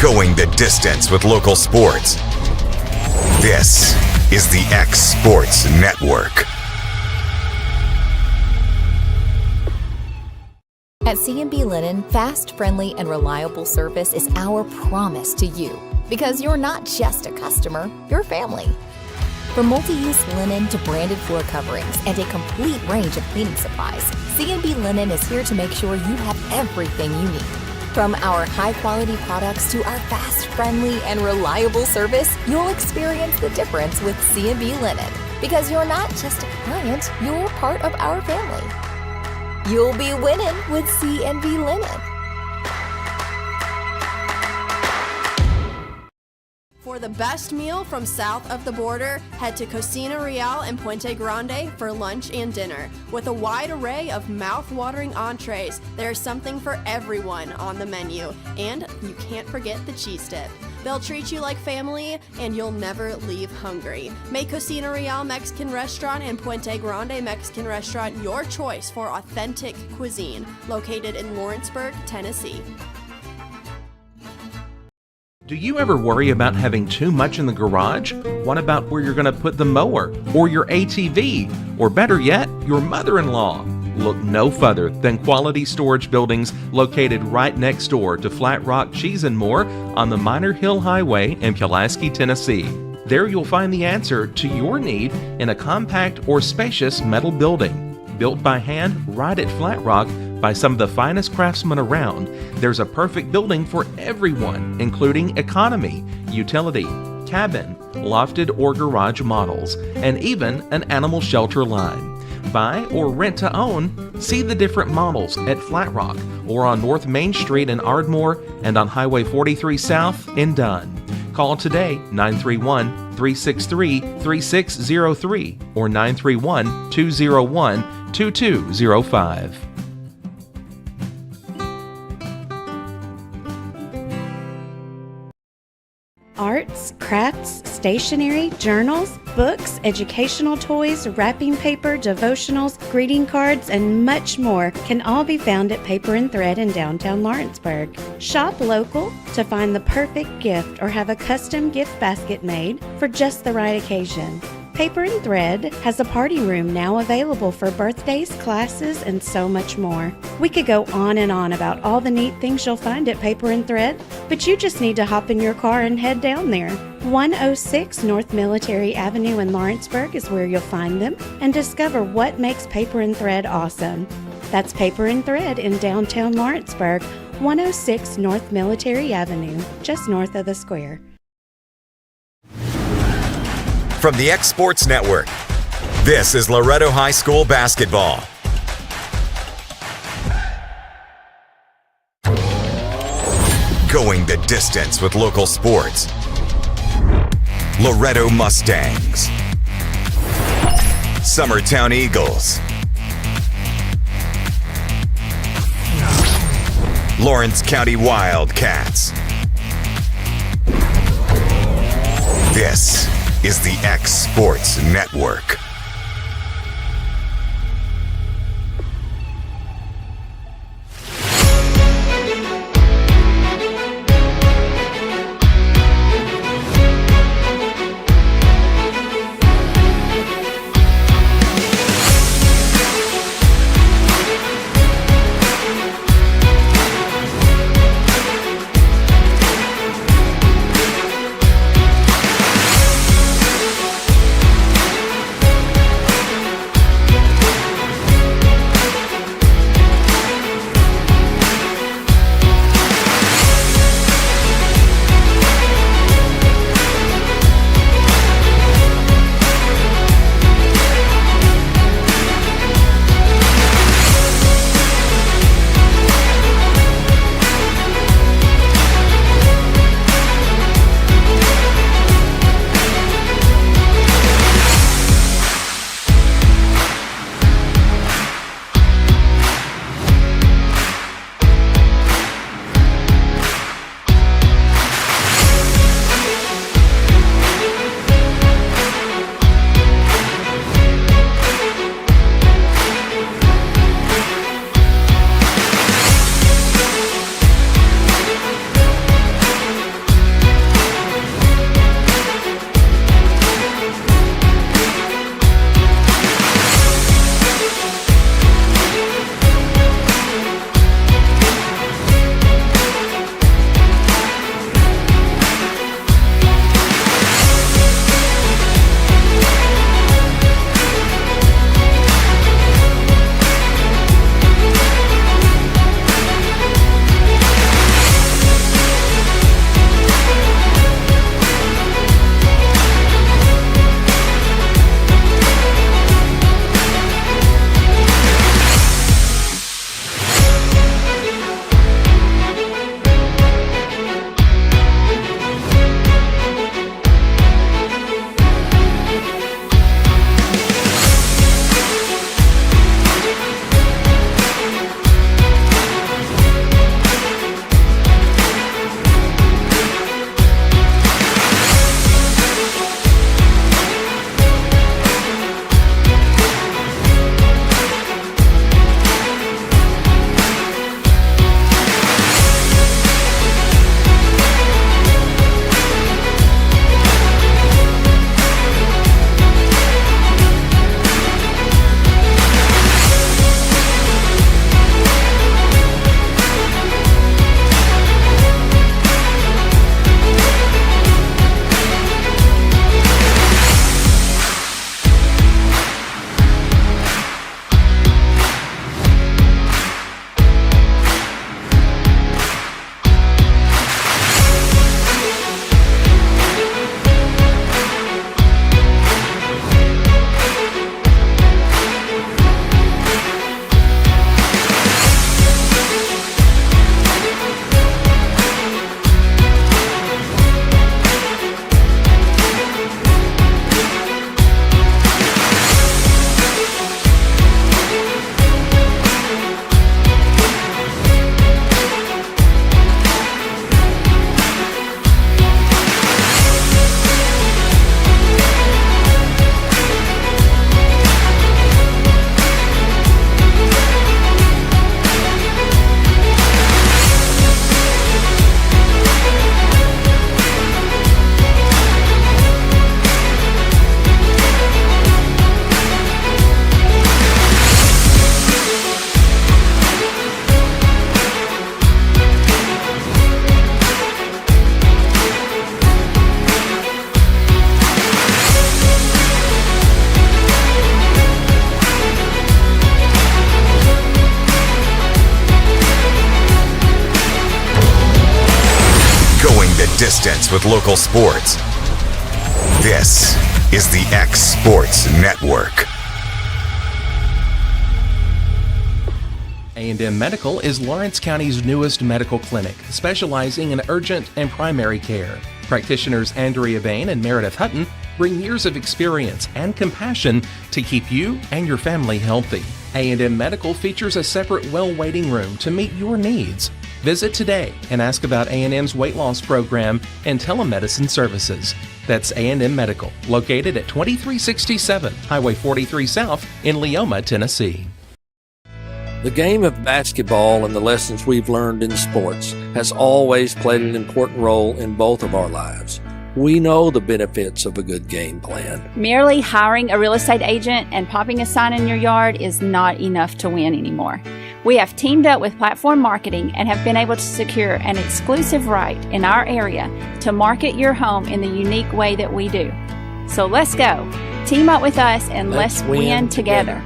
Going the distance with local sports. This is the X Sports Network. At C&B Linen, fast, friendly, and reliable service is our promise to you. Because you're not just a customer, you're family. From multi-use linen to branded floor coverings and a complete range of cleaning supplies, C&B Linen is here to make sure you have everything you need. From our high-quality products to our fast, friendly, and reliable service, you'll experience the difference with C&B Linen. Because you're not just a client, you're part of our family. You'll be winning with C&B Linen. For the best meal from south of the border, head to Cocina Real in Puente Grande for lunch and dinner. With a wide array of mouth-watering entrees, there's something for everyone on the menu. And you can't forget the cheese dip. They'll treat you like family, and you'll never leave hungry. Make Cocina Real Mexican Restaurant and Puente Grande Mexican Restaurant your choice for authentic cuisine, located in Lawrenceburg, Tennessee. Do you ever worry about having too much in the garage? What about where you're going to put the mower, or your ATV, or better yet, your mother-in-law? Look no further than Quality Storage Buildings located right next door to Flat Rock Cheese and More on the Minor Hill Highway in Pulaski, Tennessee. There you'll find the answer to your need in a compact or spacious metal building. Built by hand right at Flat Rock by some of the finest craftsmen around, there's a perfect building for everyone, including economy, utility, cabin, lofted or garage models, and even an animal shelter line. Buy or rent to own, see the different models at Flat Rock or on North Main Street in Ardmore and on Highway 43 South in Dunn. Call today 931-363-3603 or 931-201-2205. Arts, crafts, stationery, journals, books, educational toys, wrapping paper, devotionals, greeting cards, and much more can all be found at Paper and Thread in downtown Lawrenceburg. Shop local to find the perfect gift or have a custom gift basket made for just the right occasion. Paper and Thread has a party room now available for birthdays, classes, and so much more. We could go on and on about all the neat things you'll find at Paper and Thread, but you just need to hop in your car and head down there. 106 North Military Avenue in Lawrenceburg is where you'll find them and discover what makes Paper and Thread awesome. That's Paper and Thread in downtown Lawrenceburg, 106 North Military Avenue, just north of the square. From the X Sports Network, this is Loretto High School basketball. Going the distance with local sports. Loretto Mustangs. Summertown Eagles. Lawrence County Wildcats. This is the X Sports Network. distance with local sports. This is the X Sports Network. A&M Medical is Lawrence County's newest medical clinic, specializing in urgent and primary care. Practitioners Andrea Bain and Meredith Hutton bring years of experience and compassion to keep you and your family healthy. A&M Medical features a separate well waiting room to meet your needs. Visit today and ask about A&M's weight loss program and telemedicine services. That's A&M Medical, located at 2367 Highway 43 South in Leoma, Tennessee. The game of basketball and the lessons we've learned in sports has always played an important role in both of our lives. We know the benefits of a good game plan. Merely hiring a real estate agent and popping a sign in your yard is not enough to win anymore. We have teamed up with Platform Marketing and have been able to secure an exclusive right in our area to market your home in the unique way that we do. So let's go. Team up with us and let's win together.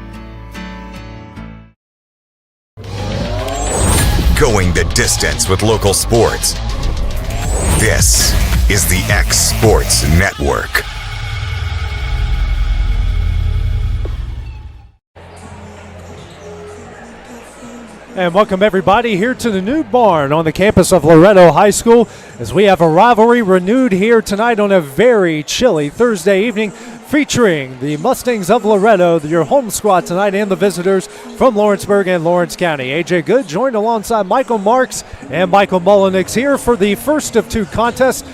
Going the distance with local sports. This is the X Sports Network. And welcome everybody here to the new barn on the campus of Loretto High School as we have a rivalry renewed here tonight on a very chilly Thursday evening featuring the Mustangs of Loretto, your home squad tonight, and the visitors from Lawrenceburg and Lawrence County. AJ Good joined alongside Michael Marks and Michael Mullenix here for the first of two contests.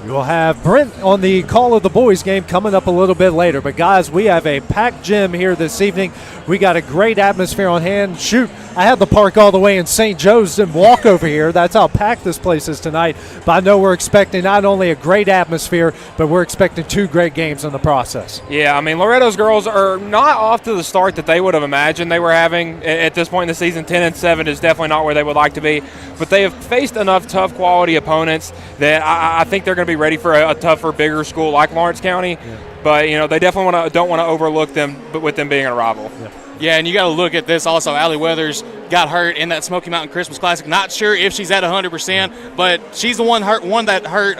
You'll have Brent on the call of the boys game coming up a little bit later. But guys, we have a packed gym here this evening. We got a great atmosphere on hand. Shoot, I had to park all the way in St. Joe's and walk over here. That's how packed this place is tonight. But I know we're expecting not only a great atmosphere, but we're expecting two great games in the process. Yeah, I mean, Loretto's girls are not off to the start that they would have imagined they were having at this point in the season. 10-7 is definitely not where they would like to be. But they have faced enough tough quality opponents that I think they're going to be ready for a tougher, bigger school like Lawrence County. Yeah. But, you know, they definitely don't want to overlook them, but with them being a rival. Yeah, and you got to look at this also. Allie Weathers got hurt in that Smoky Mountain Christmas Classic. Not sure if she's at 100%, but she's the one that hurt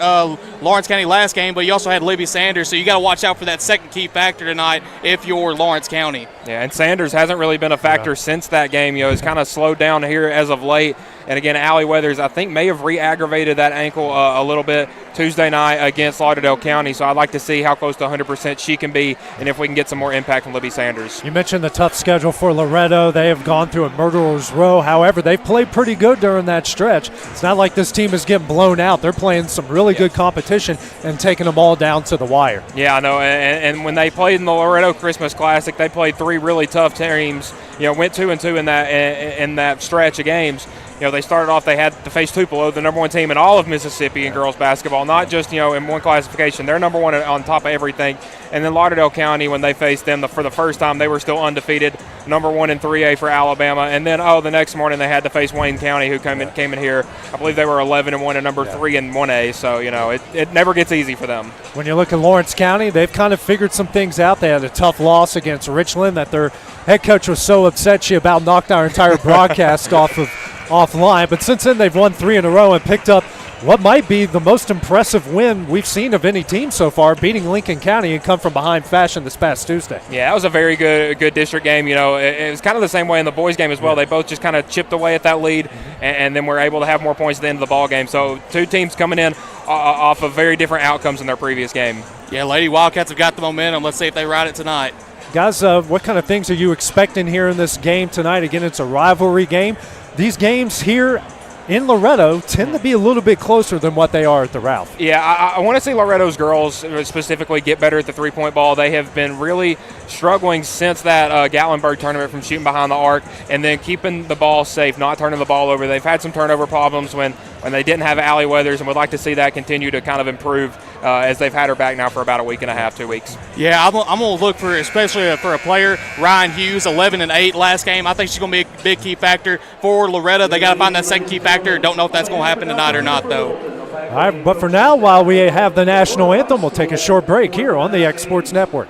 Lawrence County last game. But you also had Libby Sanders, so you got to watch out for that second key factor tonight if you're Lawrence County. Yeah, and Sanders hasn't really been a factor since that game. You know, it's kind of slowed down here as of late. And again, Allie Weathers, I think, may have re-aggravated that ankle a little bit Tuesday night against Lauderdale County. So I'd like to see how close to 100% she can be and if we can get some more impact from Libby Sanders. You mentioned the tough schedule for Loretto. They have gone through a murderer's row. However, they've played pretty good during that stretch. It's not like this team is getting blown out. They're playing some really good competition and taking them all down to the wire. Yeah, I know. And when they played in the Loretto Christmas Classic, they played three really tough teams. You know, went 2-2 in that stretch of games. You know, they started off, they had to face Tupelo, the number one team in all of Mississippi in girls basketball, not just, you know, in one classification. They're number one on top of everything. And then Lauderdale County, when they faced them for the first time, they were still undefeated, number one in 3A for Alabama. And then, the next morning they had to face Wayne County, who came in here. I believe they were 11-1 and number 3 in 1A. So, you know, it never gets easy for them. When you look at Lawrence County, they've kind of figured some things out. They had a tough loss against Richland that their head coach was so upset she about knocked our entire broadcast offline. But since then, they've won 3 in a row and picked up what might be the most impressive win we've seen of any team so far, beating Lincoln County and come from behind fashion this past Tuesday. Yeah, that was a very good district game. You know, it was kind of the same way in the boys game as well. They both just kind of chipped away at that lead, and then were able to have more points at the end of the ball game. So two teams coming in off of very different outcomes in their previous game. Yeah, Lady Wildcats have got the momentum. Let's see if they ride it tonight. Guys, what kind of things are you expecting here in this game tonight? Again, it's a rivalry game. These games here in Loretto tend to be a little bit closer than what they are at the Ralph. Yeah, I want to see Loretto's girls specifically get better at the three-point ball. They have been really struggling since that Gatlinburg tournament from shooting behind the arc and then keeping the ball safe, not turning the ball over. They've had some turnover problems when they didn't have Allie Weathers, and would like to see that continue to kind of improve as they've had her back now for about a week and a half, 2 weeks. Yeah, I'm going to look for, especially for a player, Ryan Hughes, 11-8 last game. I think she's going to be a big key factor for Loretto. They got to find that second key factor. Don't know if that's going to happen tonight or not, though. All right, but for now, while we have the national anthem, we'll take a short break here on the X Sports Network.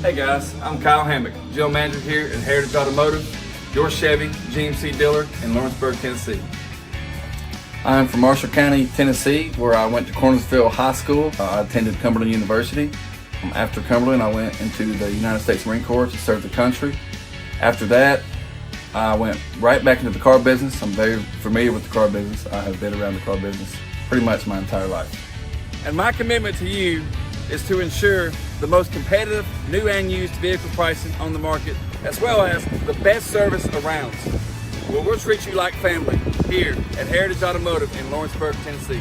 Hey guys, I'm Kyle Hammock, General Manager here at Heritage Automotive, your Chevy GMC dealer in Lawrenceburg, Tennessee. I'm from Marshall County, Tennessee, where I went to Cornersville High School. I attended Cumberland University. After Cumberland, I went into the United States Marine Corps to serve the country. After that, I went right back into the car business. I'm very familiar with the car business. I have been around the car business pretty much my entire life. And my commitment to you is to ensure the most competitive new and used vehicle pricing on the market, as well as the best service around. Well, we'll treat you like family here at Heritage Automotive in Lawrenceburg, Tennessee.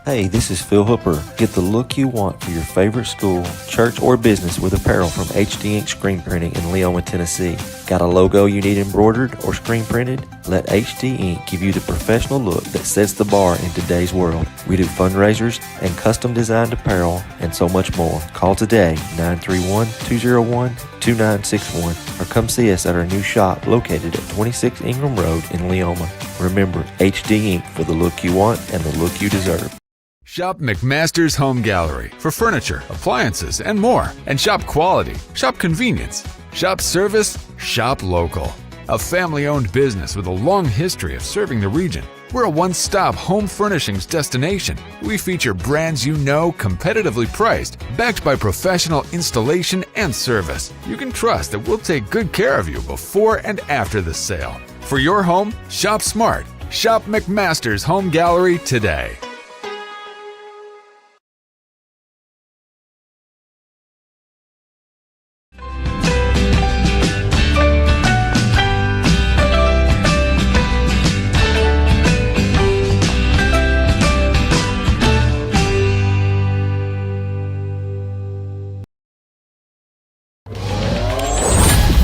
Hey, this is Phil Hooper. Get the look you want for your favorite school, church, or business with apparel from HD Ink Screen Printing in Leoma, Tennessee. Got a logo you need embroidered or screen printed? Let HD Ink give you the professional look that sets the bar in today's world. We do fundraisers and custom designed apparel and so much more. Call today, 931-201-2961, or come see us at our new shop located at 26 Ingram Road in Leoma. Remember, HD Ink for the look you want and the look you deserve. Shop McMaster's Home Gallery for furniture, appliances, and more. And shop quality, shop convenience, shop service, shop local. A family-owned business with a long history of serving the region. We're a one-stop home furnishings destination. We feature brands you know, competitively priced, backed by professional installation and service. You can trust that we'll take good care of you before and after the sale. For your home, shop smart. Shop McMaster's Home Gallery today.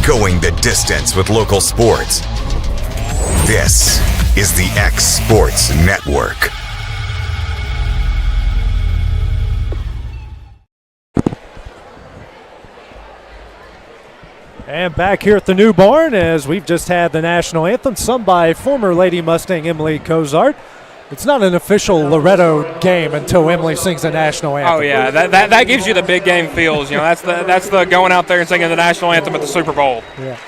Going the distance with local sports. This is the X Sports Network. And back here at the new barn, as we've just had the national anthem sung by former Lady Mustang Emily Cozart. It's not an official Loretto game until Emily sings the national anthem. Oh yeah, that gives you the big game feels. You know, that's the going out there and singing the national anthem at the Super Bowl. Yeah.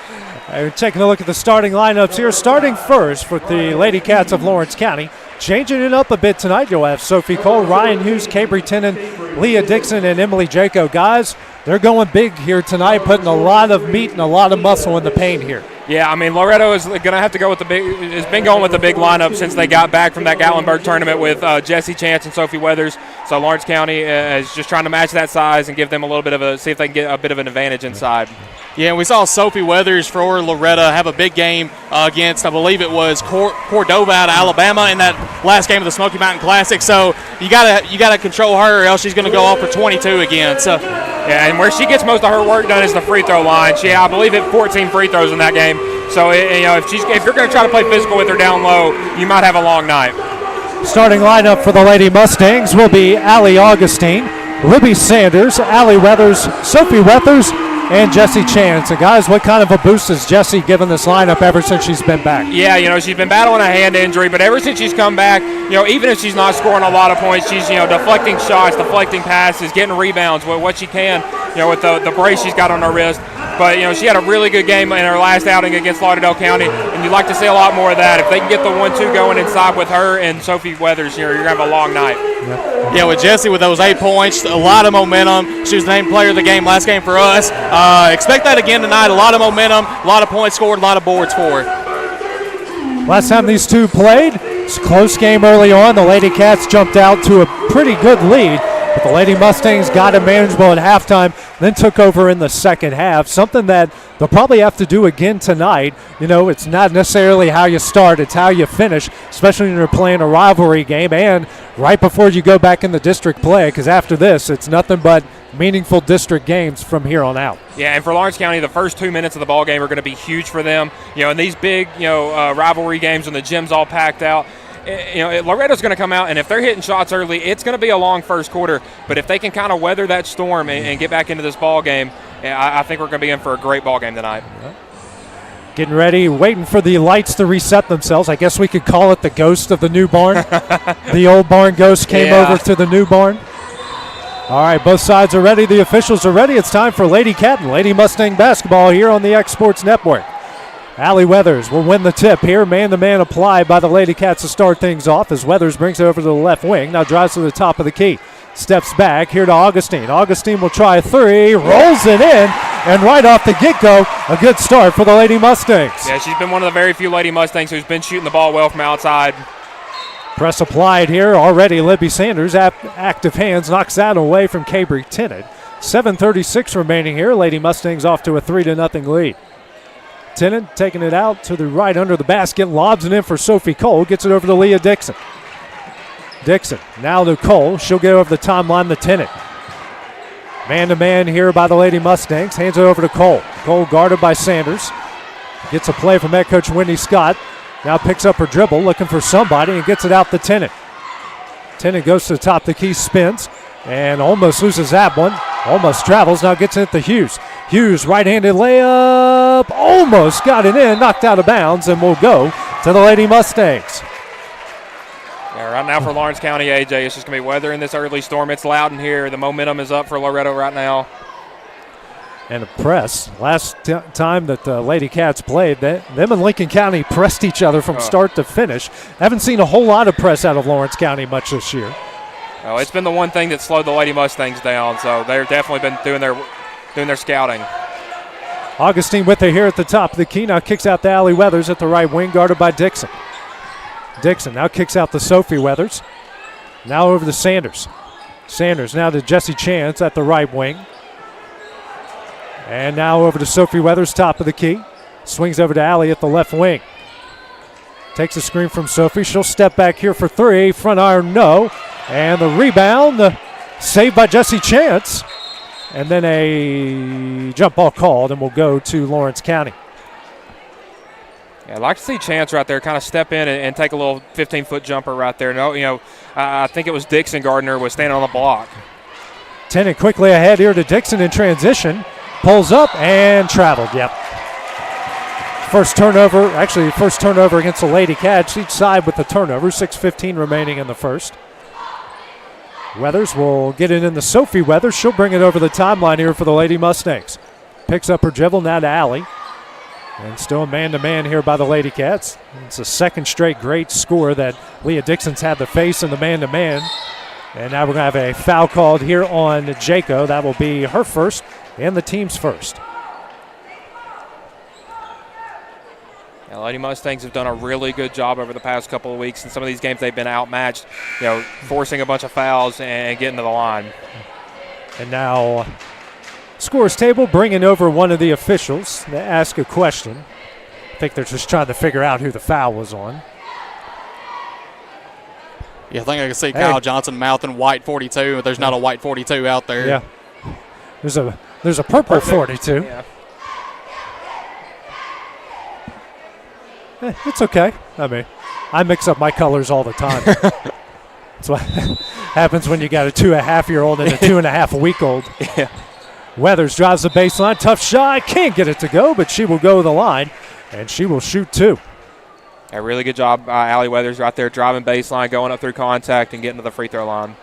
We're taking a look at the starting lineups here. Starting first for the Lady Cats of Lawrence County. Changing it up a bit tonight, you'll have Sophie Cole, Ryan Hughes, Cabry Tennant, Leah Dixon, and Emily Jaco. Guys, they're going big here tonight, putting a lot of meat and a lot of muscle in the paint here. Yeah, I mean, Loretto is going to have to go with the big. Has been going with the big lineup since they got back from that Gatlinburg tournament with Jesse Chance and Sophie Weathers. So Lawrence County is just trying to match that size and give them a little bit of see if they can get a bit of an advantage inside. Yeah, and we saw Sophie Weathers for Loretto have a big game against, I believe it was Cordova out of Alabama in that last game of the Smoky Mountain Classic. So you gotta control her, or else she's going to go off for 22 again. So yeah, and where she gets most of her work done is the free throw line. She, I believe, hit 14 free throws in that game. So if you're going to try to play physical with her down low, you might have a long night. Starting lineup for the Lady Mustangs will be Allie Augustine, Libby Sanders, Allie Weathers, Sophie Weathers, and Jessie Chance. And guys, what kind of a boost has Jessie given this lineup ever since she's been back? Yeah, she's been battling a hand injury, but ever since she's come back, even if she's not scoring a lot of points, she's, deflecting shots, deflecting passes, getting rebounds, what she can, with the brace she's got on her wrist. But, she had a really good game in her last outing against Lauderdale County, and you'd like to see a lot more of that. If they can get the 1-2 going inside with her and Sophie Weathers, you're going to have a long night. Yeah, with Jessie with those 8 points, a lot of momentum. She was the named player of the game last game for us. Expect that again tonight. A lot of momentum, a lot of points scored, a lot of boards for her. Last time these two played, it's a close game early on. The Lady Cats jumped out to a pretty good lead, but the Lady Mustangs got it manageable at halftime, then took over in the second half, something that they'll probably have to do again tonight. It's not necessarily how you start, it's how you finish, especially when you're playing a rivalry game and right before you go back in the district play, because after this, it's nothing but meaningful district games from here on out. Yeah, and for Lawrence County, the first 2 minutes of the ball game are going to be huge for them. In these big, rivalry games when the gym's all packed out, Loretto's going to come out, and if they're hitting shots early, it's going to be a long first quarter. But if they can kind of weather that storm and get back into this ball game, I think we're going to be in for a great ball game tonight. Getting ready, waiting for the lights to reset themselves. I guess we could call it the ghost of the new barn. The old barn ghost came over to the new barn. All right, both sides are ready. The officials are ready. It's time for Lady Cat and Lady Mustang basketball here on the X Sports Network. Allie Weathers will win the tip here. Man-to-man applied by the Lady Cats to start things off as Weathers brings it over to the left wing. Now drives to the top of the key. Steps back here to Augustine. Augustine will try a three, rolls it in, and right off the get-go, a good start for the Lady Mustangs. Yeah, she's been one of the very few Lady Mustangs who's been shooting the ball well from outside. Press applied here already. Libby Sanders, active hands, knocks that away from Cabry Tennant. 7:36 remaining here. Lady Mustangs off to a 3-0 lead. Tennant taking it out to the right under the basket, lobs it in for Sophie Cole, gets it over to Leah Dixon. Dixon now to Cole. She'll get over the timeline to Tennant. Man-to-man here by the Lady Mustangs. Hands it over to Cole. Cole guarded by Sanders. Gets a play from head coach Wendy Scott. Now picks up her dribble, looking for somebody, and gets it out to Tennant. Tennant goes to the top of the key, spins, and almost loses that one. Almost travels, now gets it to Hughes. Hughes, right-handed layup, almost got it in, knocked out of bounds, and will go to the Lady Mustangs. Yeah, right now for Lawrence County, AJ, it's just going to be weather in this early storm. It's loud in here. The momentum is up for Loretto right now. And a press. Last time that the Lady Cats played, them and Lincoln County pressed each other from start to finish. Haven't seen a whole lot of press out of Lawrence County much this year. Oh, it's been the one thing that slowed the Lady Mustangs down, so they've definitely been doing their scouting. Augustine with it here at the top of the key. Now kicks out to Allie Weathers at the right wing, guarded by Dixon. Dixon now kicks out to Sophie Weathers. Now over to Sanders. Sanders now to Jessie Chance at the right wing. And now over to Sophie Weathers, top of the key. Swings over to Allie at the left wing. Takes a screen from Sophie. She'll step back here for three. Front iron, no. And the rebound, saved by Jessie Chance. And then a jump ball called, and will go to Lawrence County. Yeah, I'd like to see Chance right there kind of step in and take a little 15-foot jumper right there. No, I think it was Dixon Gardner was standing on the block. Tennant quickly ahead here to Dixon in transition. Pulls up and traveled, yep. First turnover against the Lady Cats, each side with the turnover. 6:15 remaining in the first. Weathers will get it in to Sophie Weathers. She'll bring it over the timeline here for the Lady Mustangs. Picks up her dribble now to Allie. And still a man-to-man here by the Lady Cats. It's a second straight great score that Leah Dixon's had to face in the man-to-man. And now we're going to have a foul called here on Jaco. That will be her first and the team's first. Yeah, Lady Mustangs have done a really good job over the past couple of weeks. In some of these games they've been outmatched, forcing a bunch of fouls and getting to the line. And now scores table bringing over one of the officials to ask a question. I think they're just trying to figure out who the foul was on. Yeah, I think I can see Kyle Johnson mouthing white 42, but there's not a white 42 out there. Yeah. There's a purple 42. Yeah. It's okay. I mean, I mix up my colors all the time. That's what happens when you got a 2.5-year-old and a 2.5-week-old. Yeah. Weathers drives the baseline. Tough shot. Can't get it to go, but she will go to the line, and she will shoot two. A really good job by Allie Weathers right there, driving baseline, going up through contact, and getting to the free throw line.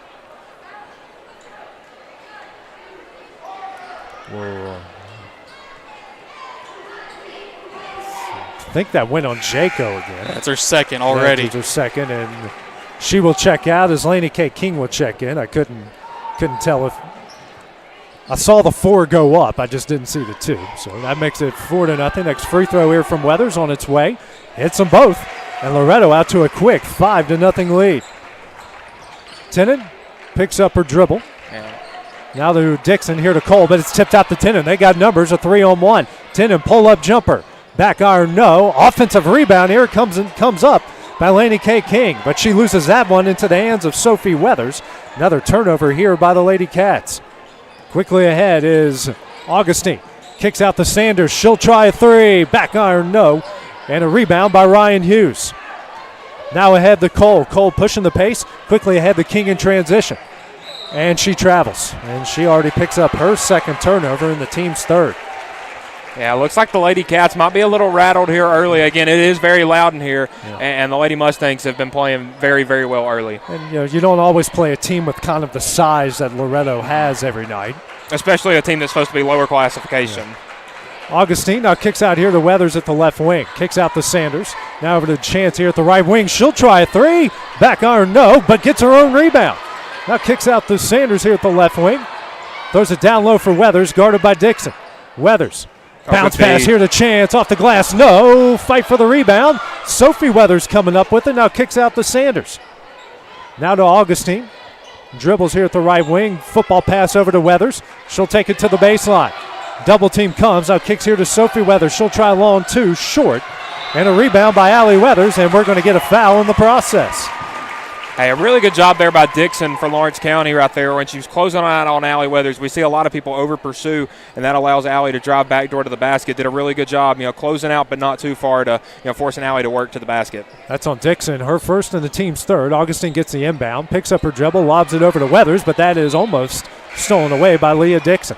Whoa. I think that went on Jaco again. That's her second already. That's her second, and she will check out as Lainey K. King will check in. I couldn't tell if I saw the 4 go up. I just didn't see the 2. So that makes it 4-0. Next free throw here from Weathers on its way. Hits them both. And Loretto out to a quick 5-0 lead. Tennant picks up her dribble. Yeah. Now to Dixon, here to Cole, but it's tipped out to Tennant. They got numbers, a 3-on-1. Tennant pull-up jumper. Back iron, no. Offensive rebound here comes up by Lainey K. King, but she loses that one into the hands of Sophie Weathers. Another turnover here by the Lady Cats. Quickly ahead is Augustine. Kicks out to Sanders. She'll try a 3. Back iron, no. And a rebound by Ryan Hughes. Now ahead to Cole. Cole pushing the pace. Quickly ahead to King in transition. And she travels. And she already picks up her second turnover and the team's third. Yeah, it looks like the Lady Cats might be a little rattled here early. Again, it is very loud in here, and the Lady Mustangs have been playing very, very well early. And you don't always play a team with kind of the size that Loretto has every night. Especially a team that's supposed to be lower classification. Augustine now kicks out here to Weathers at the left wing. Kicks out to Sanders. Now over to Chance here at the right wing. She'll try a three. Back iron, no, but gets her own rebound. Now kicks out to Sanders here at the left wing. Throws it down low for Weathers, guarded by Dixon. Weathers. Bounce pass here to Chance. Off the glass, no. Fight for the rebound. Sophie Weathers coming up with it. Now kicks out to Sanders. Now to Augustine. Dribbles here at the right wing. Football pass over to Weathers. She'll take it to the baseline. Double team comes. Now kicks here to Sophie Weathers. She'll try long two. Short. And a rebound by Allie Weathers. And we're going to get a foul in the process. Hey, a really good job there by Dixon for Lawrence County right there. When she was closing out on Allie Weathers, we see a lot of people over-pursue, and that allows Allie to drive back door to the basket. Did a really good job, closing out but not too far to, forcing Allie to work to the basket. That's on Dixon, her first and the team's third. Augustine gets the inbound, picks up her dribble, lobs it over to Weathers, but that is almost stolen away by Leah Dixon.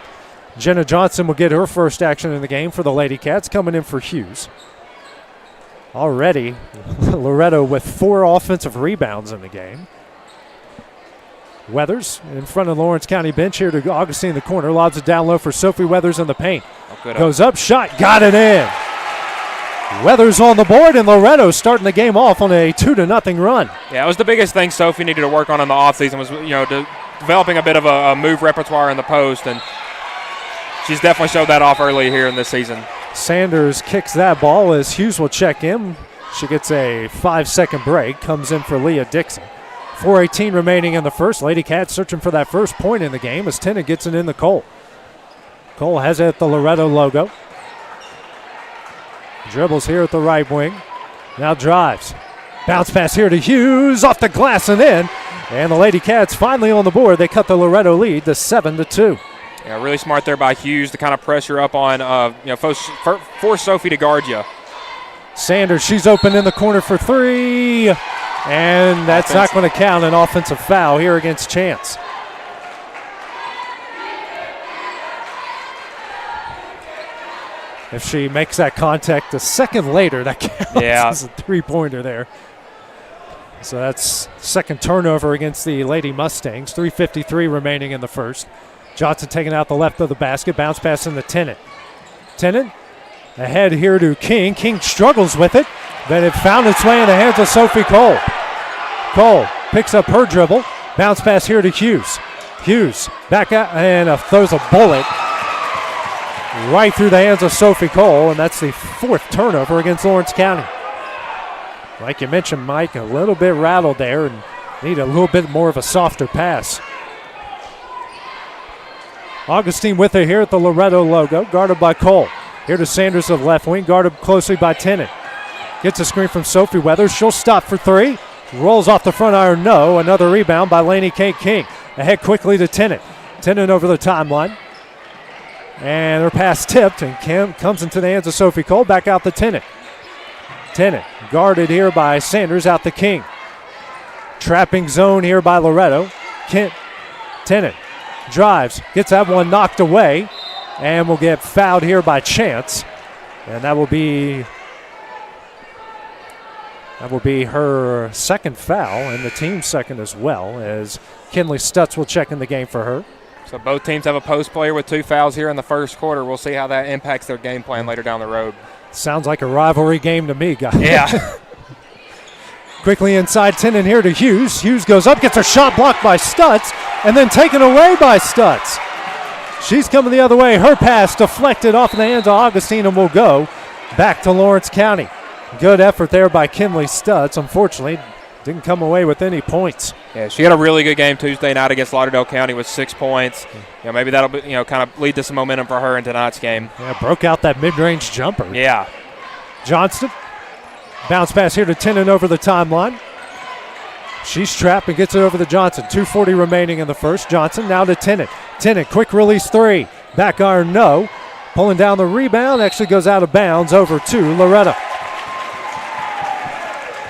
Jenna Johnson will get her first action in the game for the Lady Cats, coming in for Hughes. Already, Loretto with 4 offensive rebounds in the game. Weathers in front of Lawrence County bench here to Augustine in the corner. Lobs it down low for Sophie Weathers in the paint. Goes up, shot, got it in. Weathers on the board, and Loretto starting the game off on a 2-0 run. Yeah, it was the biggest thing Sophie needed to work on in the offseason was, developing a bit of a move repertoire in the post, and she's definitely showed that off early here in this season. Sanders kicks that ball as Hughes will check in. She gets a 5-second break, comes in for Leah Dixon. 4:18 remaining in the first. Lady Cats searching for that first point in the game as Tennant gets it in the Cole. Cole has it at the Loretto logo. Dribbles here at the right wing. Now drives. Bounce pass here to Hughes, off the glass and in. And the Lady Cats finally on the board. They cut the Loretto lead to 7-2. Yeah, really smart there by Hughes to kind of pressure up on, force Sophie to guard you. Sanders, she's open in the corner for three. And that's not going to count. An offensive foul here against Chance. If she makes that contact a second later, that counts as a three-pointer there. So that's second turnover against the Lady Mustangs. 3:53 remaining in the first. Johnson taking out the left of the basket. Bounce pass into Tennant. Tennant ahead here to King. King struggles with it. Then it found its way in the hands of Sophie Cole. Cole picks up her dribble. Bounce pass here to Hughes. Hughes back out and throws a bullet right through the hands of Sophie Cole, and that's the 4th turnover against Lawrence County. Like you mentioned, Mike, a little bit rattled there and need a little bit more of a softer pass. Augustine with it here at the Loretto logo, guarded by Cole. Here to Sanders of left wing, guarded closely by Tennant. Gets a screen from Sophie Weathers. She'll stop for three. Rolls off the front iron, no. Another rebound by Lainey Kate King. Ahead quickly to Tennant. Tennant over the timeline. And her pass tipped and comes into the hands of Sophie Cole. Back out to Tennant. Tennant guarded here by Sanders, out to King. Trapping zone here by Loretto. Tennant drives, gets that one knocked away, and will get fouled here by Chance. And that will be her second foul and the team's second as well, as Kinley Stutz will check in the game for her. So both teams have a post player with 2 fouls here in the first quarter. We'll see how that impacts their game plan later down the road. Sounds like a rivalry game to me, guys. Yeah. Quickly inside, Tennant here to Hughes. Hughes goes up, gets a shot blocked by Stutz, and then taken away by Stutz. She's coming the other way. Her pass deflected off in the hands of Augustine and will go back to Lawrence County. Good effort there by Kinley Stutz. Unfortunately, didn't come away with any points. Yeah, she had a really good game Tuesday night against Lauderdale County with 6 points. Maybe that'll be, kind of lead to some momentum for her in tonight's game. Yeah, broke out that mid-range jumper. Yeah. Johnston, bounce pass here to Tennant over the timeline. She's trapped and gets it over to Johnson. 2:40 remaining in the first. Johnson now to Tennant. Tennant, quick release three. Back iron, no. Pulling down the rebound, actually goes out of bounds over to Loretto.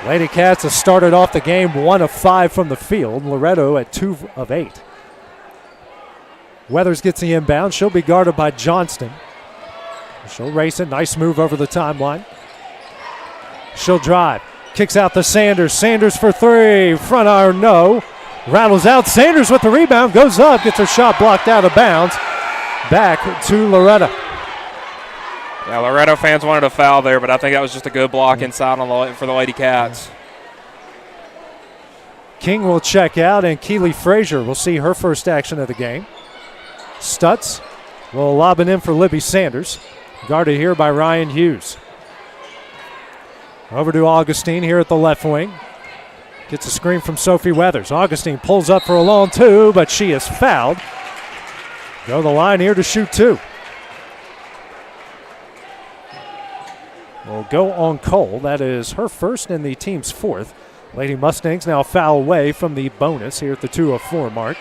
Lady Cats has started off the game 1 of 5 from the field. Loretto at 2 of 8. Weathers gets the inbound. She'll be guarded by Johnston. She'll race it. Nice move over the timeline. She'll drive. Kicks out to Sanders. Sanders for three. Front iron, no. Rattles out. Sanders with the rebound. Goes up. Gets her shot blocked out of bounds. Back to Loretto. Yeah, Loretto fans wanted a foul there, but I think that was just a good block inside for the Lady Cats. King will check out, and Keely Frazier will see her first action of the game. Stutz will lob it in for Libby Sanders. Guarded here by Ryan Hughes. Over to Augustine here at the left wing. Gets a screen from Sophie Weathers. Augustine pulls up for a long two, but she is fouled. Go to the line here to shoot two. Will go on Cole. That is her first and the team's fourth. Lady Mustangs now foul away from the bonus here at the 2:04 mark.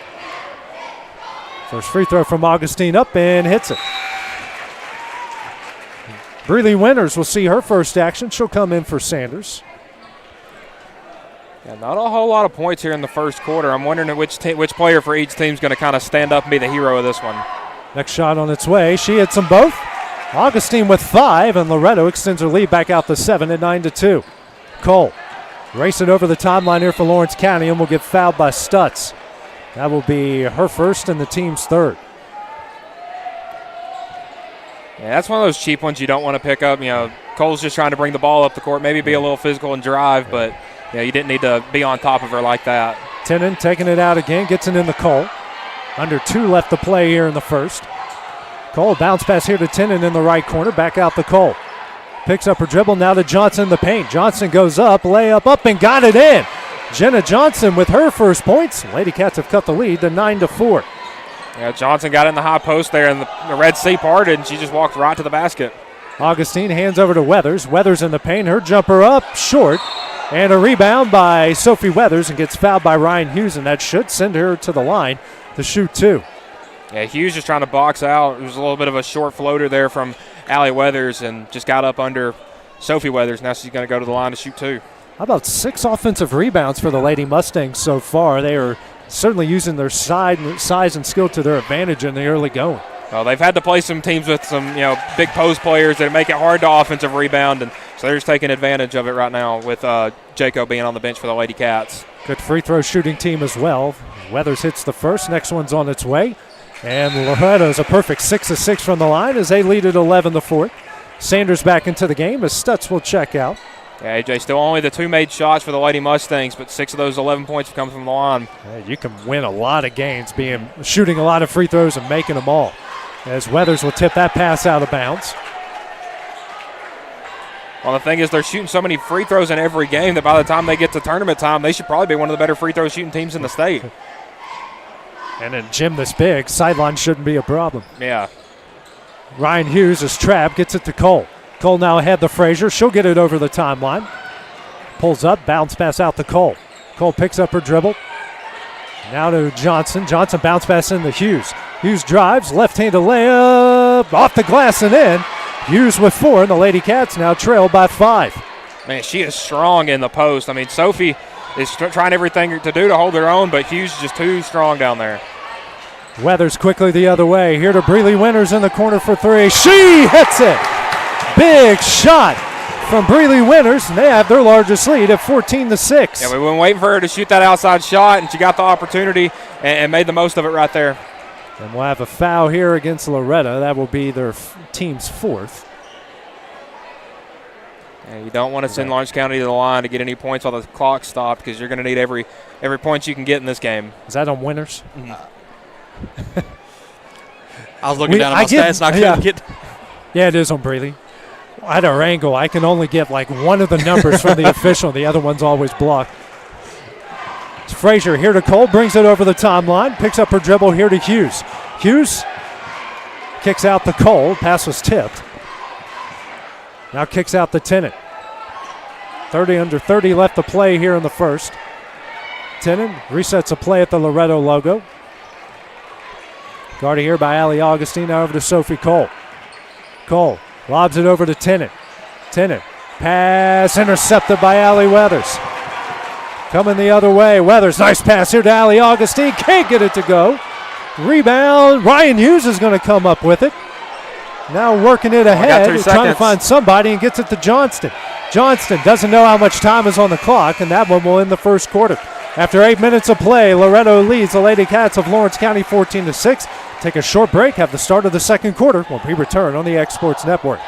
First free throw from Augustine up and hits it. Breeley Winters will see her first action. She'll come in for Sanders. Yeah, not a whole lot of points here in the first quarter. I'm wondering which player for each team is going to kind of stand up and be the hero of this one. Next shot on its way. She hits them both. Augustine with 5, and Loretto extends her lead back out to 7 at 9-2. Cole race it over the timeline here for Lawrence County and will get fouled by Stutz. That will be her first and the team's third. Yeah, that's one of those cheap ones you don't want to pick up. You know, Cole's just trying to bring the ball up the court, maybe be a little physical and drive, but you didn't need to be on top of her like that. Tenen taking it out again, gets it into Cole. Under 2 left to play here in the first. Cole bounce pass here to Tenen in the right corner, back out to Cole. Picks up her dribble, now to Johnson in the paint. Johnson goes up, layup up and got it in. Jenna Johnson with her first points. Lady Cats have cut the lead to 9-4. Yeah, Johnson got in the high post there and the Red Sea parted and she just walked right to the basket. Augustine hands over to Weathers. Weathers in the paint, her jumper up short. And a rebound by Sophie Weathers and gets fouled by Ryan Hughes, and that should send her to the line to shoot two. Yeah, Hughes just trying to box out. It was a little bit of a short floater there from Allie Weathers and just got up under Sophie Weathers. Now she's going to go to the line to shoot two. How about 6 offensive rebounds for the Lady Mustangs so far? They are certainly using their size and skill to their advantage in the early going. Well, they've had to play some teams with some, big post players that make it hard to offensive rebound, and so they're just taking advantage of it right now with Jaco being on the bench for the Lady Cats. Good free throw shooting team as well. Weathers hits the first. Next one's on its way. And Loretto's a perfect 6 of 6 from the line as they lead at 11-4. Sanders back into the game as Stutz will check out. Yeah, AJ, still only the 2 made shots for the Lady Mustangs, but 6 of those 11 points have come from the line. Yeah, you can win a lot of games shooting a lot of free throws and making them all. As Weathers will tip that pass out of bounds. Well, the thing is they're shooting so many free throws in every game that by the time they get to tournament time, they should probably be one of the better free throw shooting teams in the state. And in gym this big, sideline shouldn't be a problem. Yeah. Ryan Hughes is trapped, gets it to Cole. Cole now ahead to Frazier. She'll get it over the timeline. Pulls up, bounce pass out to Cole. Cole picks up her dribble. Now to Johnson. Johnson bounce pass into Hughes. Hughes drives, left-handed layup, off the glass and in. Hughes with 4, and the Lady Cats now trail by 5. Man, she is strong in the post. I mean, Sophie is trying everything to do to hold her own, but Hughes is just too strong down there. Weathers quickly the other way. Here to Breeley Winters in the corner for 3. She hits it. Big shot from Breeley Winters, and they have their largest lead at 14-6. Yeah, we've been waiting for her to shoot that outside shot, and she got the opportunity and made the most of it right there. And we'll have a foul here against Loretto. That will be their team's 4th. Yeah, you don't want to send Lawrence County to the line to get any points while the clock stopped because you're going to need every point you can get in this game. Is that on Winters? Mm-hmm. I was looking down at my stats and I couldn't get. Yeah, it is on Breeley. At our angle, I can only get like one of the numbers from the official. The other one's always blocked. It's Frazier here to Cole, brings it over the timeline, picks up her dribble here to Hughes. Hughes kicks out to Cole. Pass was tipped. Now kicks out to Tennant. 30 left to play here in the first. Tennant resets a play at the Loretto logo. Guarded here by Allie Augustine. Now over to Sophie Cole. Cole lobs it over to Tennant. Tennant, pass intercepted by Allie Weathers. Coming the other way, Weathers, nice pass here to Allie Augustine. Can't get it to go. Rebound, Ryan Hughes is going to come up with it. Now working it ahead, trying to find somebody and gets it to Johnston. Johnston doesn't know how much time is on the clock, and that one will end the first quarter. After 8 minutes of play, Loretto leads the Lady Cats of Lawrence County 14-6. Take a short break, have the start of the second quarter when we return on the X Sports Network.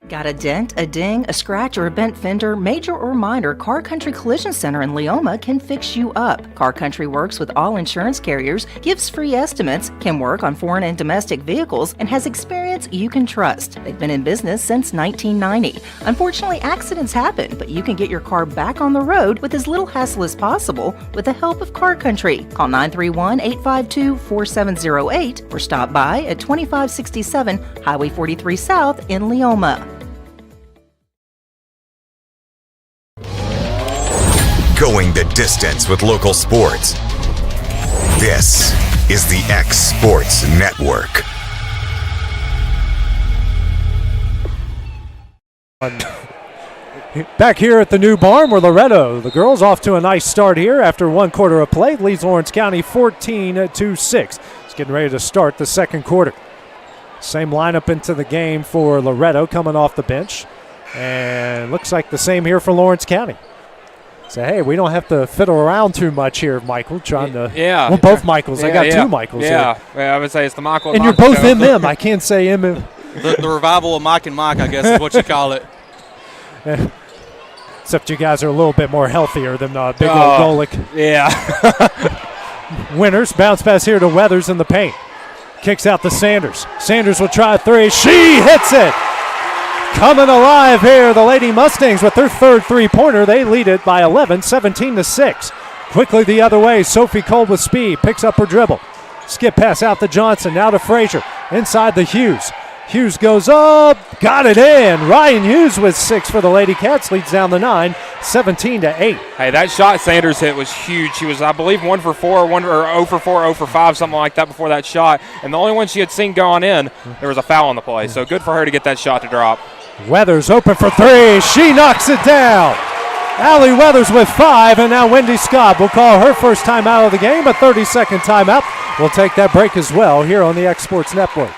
Got a dent, a ding, a scratch, or a bent fender? Major or minor, Car Country Collision Center in Leoma can fix you up. Car Country works with all insurance carriers, gives free estimates, can work on foreign and domestic vehicles, and has experience you can trust. They've been in business since 1990. Unfortunately, accidents happen, but you can get your car back on the road with as little hassle as possible with the help of Car Country. Call 931-852-4708 or stop by at 2567 Highway 43 South in Leoma. Going the distance with local sports. This is the X Sports Network. Back here at the new barn where Loretto, the girls off to a nice start here after one quarter of play, leads Lawrence County 14-6. It's getting ready to start the second quarter. Same lineup into the game for Loretto coming off the bench. And looks like the same here for Lawrence County. So, hey, we don't have to fiddle around too much here, Michael, trying to... Yeah. Well, both Michaels. I got two Michaels here. Yeah, I would say it's the Michael and you're both MM. I can't say MM. The revival of Mike and Mike, I guess is what you call it. Except you guys are a little bit more healthier than big old Golick. Yeah. Winners, bounce pass here to Weathers in the paint. Kicks out to Sanders. Sanders will try a three. She hits it! Coming alive here, the Lady Mustangs with their third three-pointer. They lead it by 11, 17-6. Quickly the other way, Sophie Cole with speed, picks up her dribble. Skip pass out to Johnson, now to Frazier. Inside the Hughes. Hughes goes up, got it in. Ryan Hughes with 6 for the Lady Cats, leads down the 9, 17-8. Hey, that shot Sanders hit was huge. She was, I believe, 1 for 4, 0 for 4, 0 for 5, something like that before that shot. And the only one she had seen going in, there was a foul on the play. So good for her to get that shot to drop. Weathers open for three. She knocks it down. Allie Weathers with 5, and now Wendy Scott will call her first time out of the game, a 30-second timeout. We'll take that break as well here on the X Sports Network.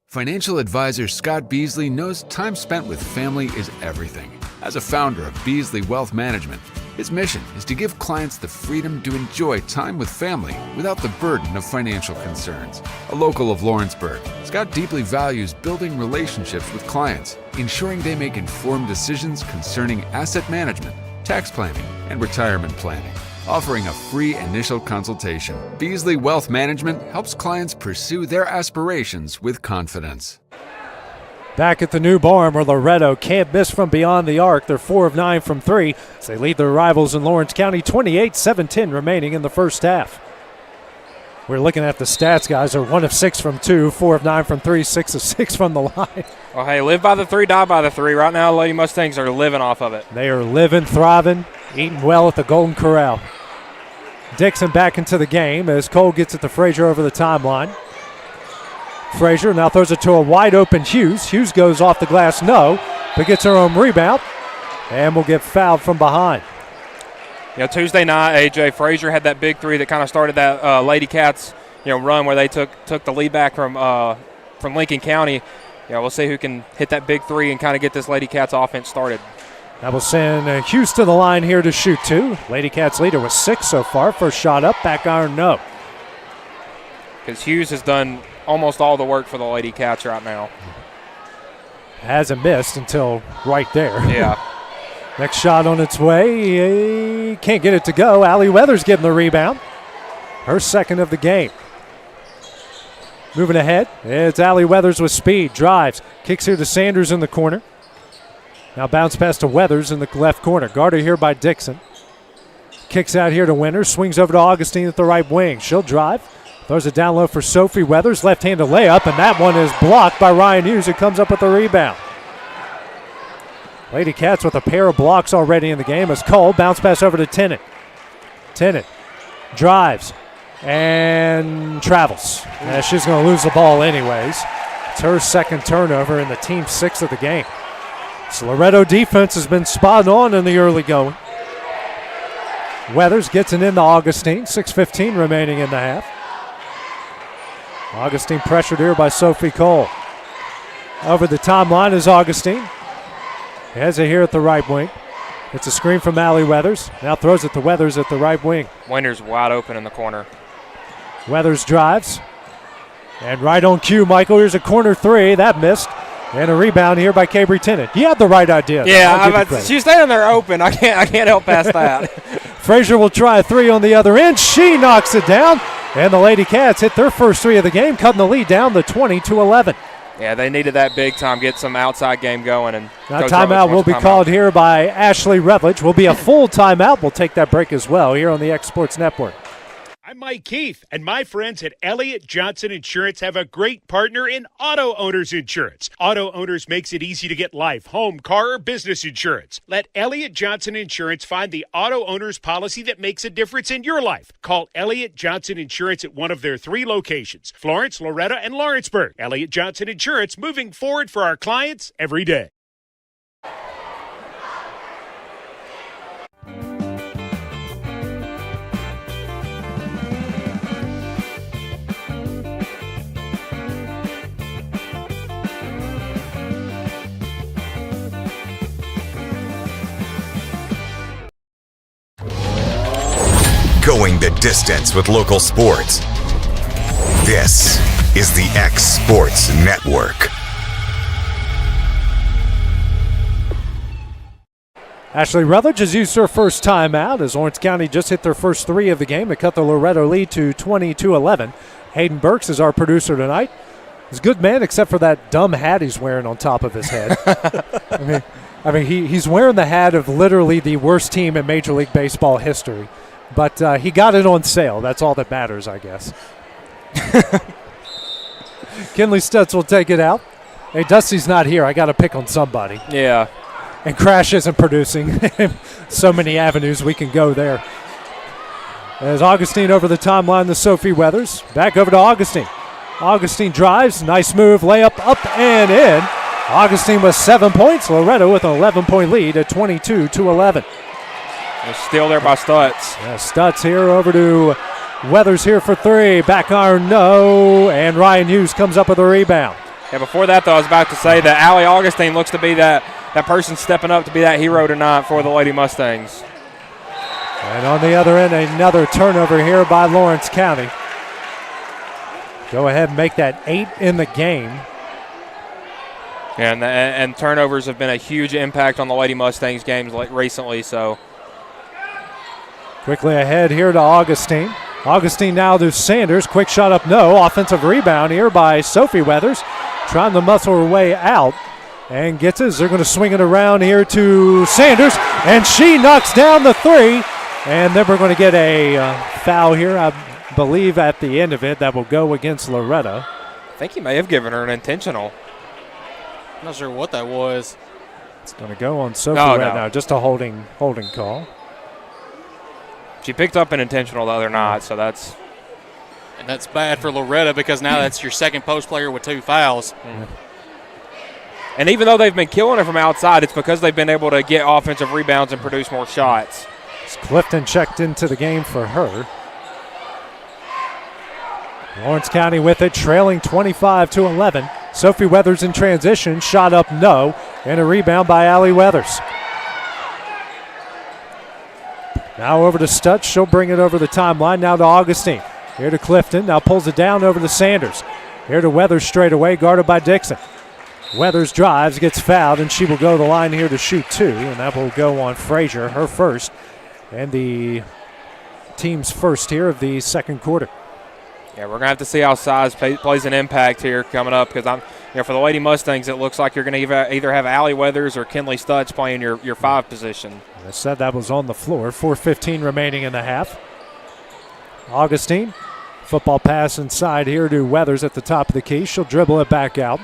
Financial advisor Scott Beasley knows time spent with family is everything. As a founder of Beasley Wealth Management, his mission is to give clients the freedom to enjoy time with family without the burden of financial concerns. A local of Lawrenceburg, Scott deeply values building relationships with clients, ensuring they make informed decisions concerning asset management, tax planning, and retirement planning. Offering a free initial consultation, Beasley Wealth Management helps clients pursue their aspirations with confidence. Back at the new barn where Loretto can't miss from beyond the arc. They're 4 of 9 from 3 as they lead their rivals in Lawrence County 28-7-10 remaining in the first half. We're looking at the stats, guys. They're 1 of 6 from 2, 4 of 9 from 3, 6 of 6 from the line. Well, hey, live by the 3, die by the 3. Right now, Lady Mustangs are living off of it. They are living, thriving, eating well at the Golden Corral. Dixon back into the game as Cole gets it to Frazier over the timeline. Frazier now throws it to a wide-open Hughes. Hughes goes off the glass, no, but gets her own rebound and will get fouled from behind. You know, Tuesday night, AJ, Frazier had that big 3 that kind of started that Lady Cats, run where they took the lead back from Lincoln County. We'll see who can hit that big 3 and kind of get this Lady Cats offense started. That will send Hughes to the line here to shoot 2. Lady Cats leader with 6 so far. First shot up, back iron, no. Because Hughes has done almost all the work for the Lady Cats right now. Hasn't missed until right there. Yeah. Next shot on its way. Can't get it to go. Allie Weathers getting the rebound. Her second of the game. Moving ahead. It's Allie Weathers with speed. Drives. Kicks here to Sanders in the corner. Now bounce pass to Weathers in the left corner. Guarded here by Dixon. Kicks out here to Winter. Swings over to Augustine at the right wing. She'll drive. Throws it down low for Sophie Weathers. Left-handed layup, and that one is blocked by Ryan Hughes, who comes up with the rebound. Lady Cats with a pair of blocks already in the game as Cole bounce pass over to Tennant. Tennant drives and travels. She's going to lose the ball anyways. It's her second turnover and the team's 6th of the game. So Loretto defense has been spot on in the early going. Weathers gets it into Augustine. 6:15 remaining in the half. Augustine pressured here by Sophie Cole. Over the timeline is Augustine. Has it here at the right wing. It's a screen from Allie Weathers. Now throws it to Weathers at the right wing. Winter's wide open in the corner. Weathers drives. And right on cue, Michael. Here's a corner 3. That missed. And a rebound here by Cabry Tennant. You had the right idea. Yeah, she's standing there open. I can't help past that. Frazier will try a three on the other end. She knocks it down. And the Lady Cats hit their first three of the game, cutting the lead down to 20-11. Yeah, they needed that big time, get some outside game going. And now timeout will be called here by Ashley Rutledge. Will be a full timeout. We'll take that break as well here on the X Sports Network. I'm Mike Keith, and my friends at Elliott Johnson Insurance have a great partner in Auto Owners Insurance. Auto Owners makes it easy to get life, home, car, or business insurance. Let Elliott Johnson Insurance find the Auto Owners policy that makes a difference in your life. Call Elliott Johnson Insurance at one of their 3 locations, Florence, Loretto, and Lawrenceburg. Elliott Johnson Insurance, moving forward for our clients every day. Going the distance with local sports. This is the X Sports Network. Ashley Rutledge has used her first timeout as Lawrence County just hit their first 3 of the game to cut the Loretto lead to 20-11. Hayden Burks is our producer tonight. He's a good man except for that dumb hat he's wearing on top of his head. I mean, he's wearing the hat of literally the worst team in Major League Baseball history. But he got it on sale. That's all that matters, I guess. Kinley Stutz will take it out. Hey, Dusty's not here. I got to pick on somebody. Yeah. And Crash isn't producing. So many avenues we can go there. As Augustine over the timeline to Sophie Weathers. Back over to Augustine. Augustine drives. Nice move. Layup up and in. Augustine with 7 points. Loretto with an 11-point lead at 22-11. They're still there by Stutz. Yeah, Stutz here over to Weathers here for 3. Back iron, no. And Ryan Hughes comes up with a rebound. Yeah, before that, though, I was about to say that Allie Augustine looks to be that person stepping up to be that hero tonight for the Lady Mustangs. And on the other end, another turnover here by Lawrence County. Go ahead and make that 8 in the game. Yeah, and turnovers have been a huge impact on the Lady Mustangs games recently, so. Quickly ahead here to Augustine. Augustine now to Sanders. Quick shot up, no. Offensive rebound here by Sophie Weathers. Trying to muscle her way out and gets it. They're going to swing it around here to Sanders. And she knocks down the 3. And then we're going to get a foul here, I believe, at the end of it. That will go against Loretto. I think he may have given her an intentional. I'm not sure what that was. It's going to go on Sophie right now. Just a holding call. She picked up an intentional the other night, so that's. And that's bad for Loretto because now that's your second post player with 2 fouls. Mm. And even though they've been killing her from outside, it's because they've been able to get offensive rebounds and produce more shots. Clifton checked into the game for her. Lawrence County with it, trailing 25-11. Sophie Weathers in transition, shot up, no. And a rebound by Allie Weathers. Now over to Stutz. She'll bring it over the timeline. Now to Augustine. Here to Clifton. Now pulls it down over to Sanders. Here to Weathers straight away, guarded by Dixon. Weathers drives, gets fouled, and she will go to the line here to shoot 2. And that will go on Frazier, her first. And the team's first here of the second quarter. Yeah, we're going to have to see how size plays an impact here coming up because for the Lady Mustangs, it looks like you're going to either have Allie Weathers or Kinley Stutz playing your 5 position. I said that was on the floor. 4:15 remaining in the half. Augustine, football pass inside here to Weathers at the top of the key. She'll dribble it back out.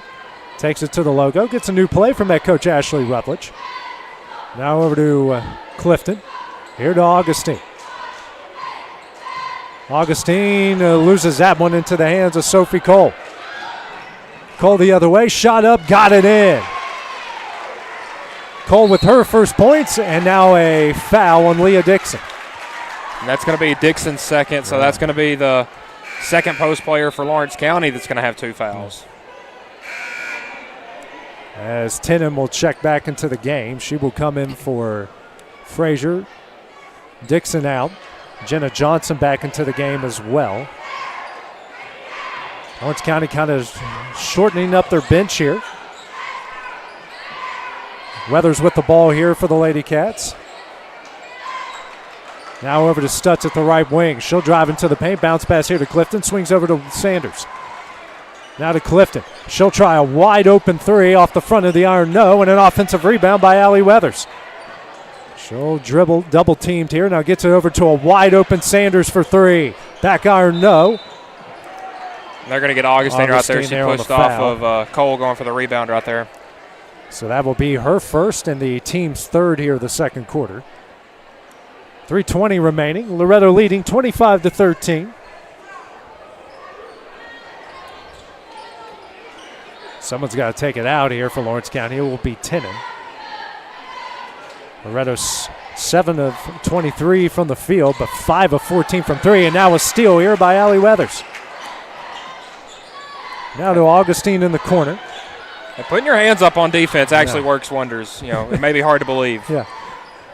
Takes it to the logo. Gets a new play from head coach Ashley Rutledge. Now over to Clifton. Here to Augustine. Augustine loses that one into the hands of Sophie Cole. Cole the other way, shot up, got it in. Cole with her first points, and now a foul on Leah Dixon. And that's going to be Dixon's second, so that's going to be the second post player for Lawrence County that's going to have 2 fouls. As Tennant will check back into the game, she will come in for Frazier. Dixon out. Jenna Johnson back into the game as well. Lawrence County kind of shortening up their bench here. Weathers with the ball here for the Lady Cats. Now over to Stutz at the right wing. She'll drive into the paint. Bounce pass here to Clifton. Swings over to Sanders. Now to Clifton. She'll try a wide open three off the front of the iron. No, and an offensive rebound by Allie Weathers. She'll dribble, double teamed here. Now gets it over to a wide open Sanders for three. Back iron, no. They're going to get Augustine right there. She pushed off of Cole going for the rebound right there. So that will be her first and the team's third here the second quarter. 3:20 remaining. Loretto leading 25-13. Someone's got to take it out here for Lawrence County. It will be Tinnen. Loretto's 7 of 23 from the field, but 5 of 14 from three. And now a steal here by Allie Weathers. Now to Augustine in the corner. And putting your hands up on defense actually works wonders. You know, it may be hard to believe. Yeah.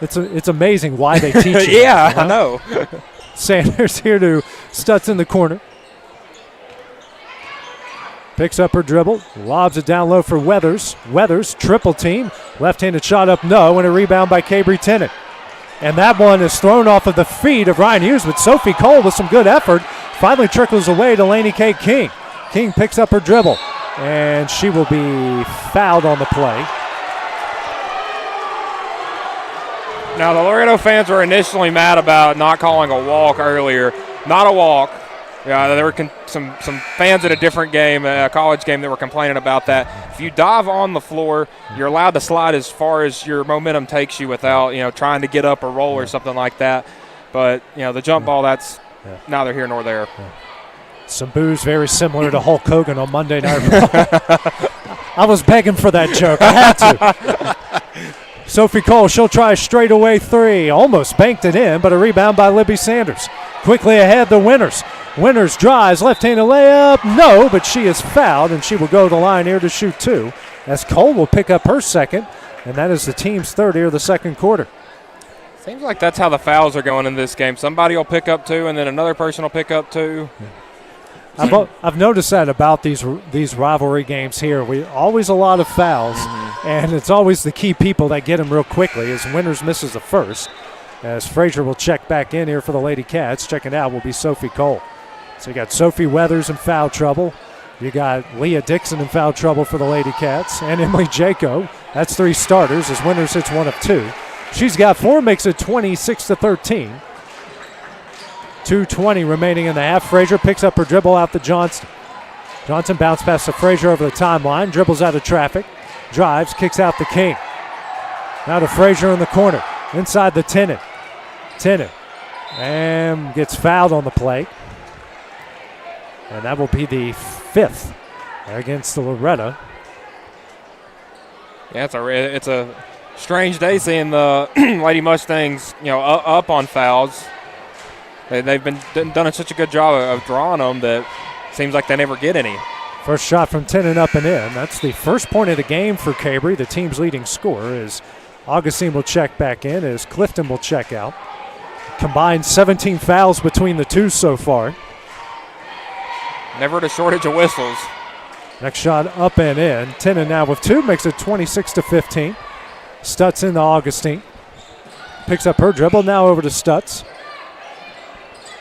It's amazing why they teach it. Yeah, I know. Sanders here to Stutz in the corner. Picks up her dribble, lobs it down low for Weathers. Weathers, triple team, left-handed shot up, no, and a rebound by Cabry Tennant. And that one is thrown off of the feet of Ryan Hughes, but Sophie Cole with some good effort finally trickles away to Lainey K. King. King picks up her dribble, and she will be fouled on the play. Now, the Loretto fans were initially mad about not calling a walk earlier. Not a walk. Yeah, there were some fans at a different game, a college game, that were complaining about that. If you dive on the floor, you're allowed to slide as far as your momentum takes you without, trying to get up or roll or something like that. But, the jump ball, that's neither here nor there. Yeah. Some boos very similar to Hulk Hogan on Monday Night Raw. I was begging for that joke. I had to. Sophie Cole, she'll try a straightaway three. Almost banked it in, but a rebound by Libby Sanders. Quickly ahead, the Winners. Winners drives, left-handed layup. No, but she is fouled, and she will go to the line here to shoot two, as Cole will pick up her second, and that is the team's third here the second quarter. Seems like that's how the fouls are going in this game. Somebody will pick up two, and then another person will pick up two. I've noticed that about these rivalry games here. We always a lot of fouls, and it's always the key people that get them real quickly, as Winners misses the first. As Frazier will check back in here for the Lady Cats. Checking out will be Sophie Cole. So you got Sophie Weathers in foul trouble. You got Leah Dixon in foul trouble for the Lady Cats. And Emily Jaco. That's three starters as Winners hits 1 of 2. She's got 4, makes it 26-13. 2:20 remaining in the half. Frazier picks up her dribble out to Johnston. Johnson bounce pass to Frazier over the timeline. Dribbles out of traffic. Drives, kicks out to King. Now to Frazier in the corner. Inside the Tennant. And gets fouled on the play. And that will be the 5th against the Loretto. Yeah, it's a strange day seeing the Lady Mustangs, up on fouls. They've been done such a good job of drawing them that it seems like they never get any. First shot from Tennant up and in. That's the first point of the game for Cabry, the team's leading scorer, as Augustine will check back in, as Clifton will check out. Combined 17 fouls between the two so far. Never a shortage of whistles. Next shot up and in. Tennant now with 2, makes it 26-15. Stutz into Augustine. Picks up her dribble, now over to Stutz.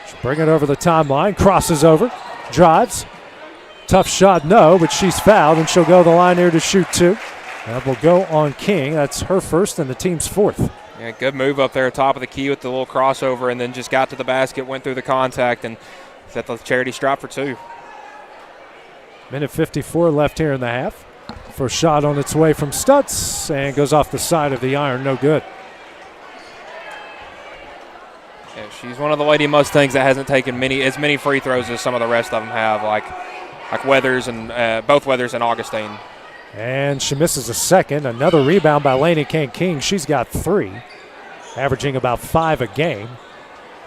She'll bring it over the timeline, crosses over, drives. Tough shot, no, but she's fouled, and she'll go to the line here to shoot 2. That will go on King. That's her first and the team's 4th. Yeah, good move up there, top of the key with the little crossover, and then just got to the basket, went through the contact, and set the charity stripe for 2. Minute 54 left here in the half. First shot on its way from Stutz and goes off the side of the iron. No good. Yeah, she's one of the Lady Mustangs that hasn't taken as many free throws as some of the rest of them have, like Weathers and both Weathers and Augustine. And she misses a second. Another rebound by Lainey King. She's got 3, averaging about 5 a game.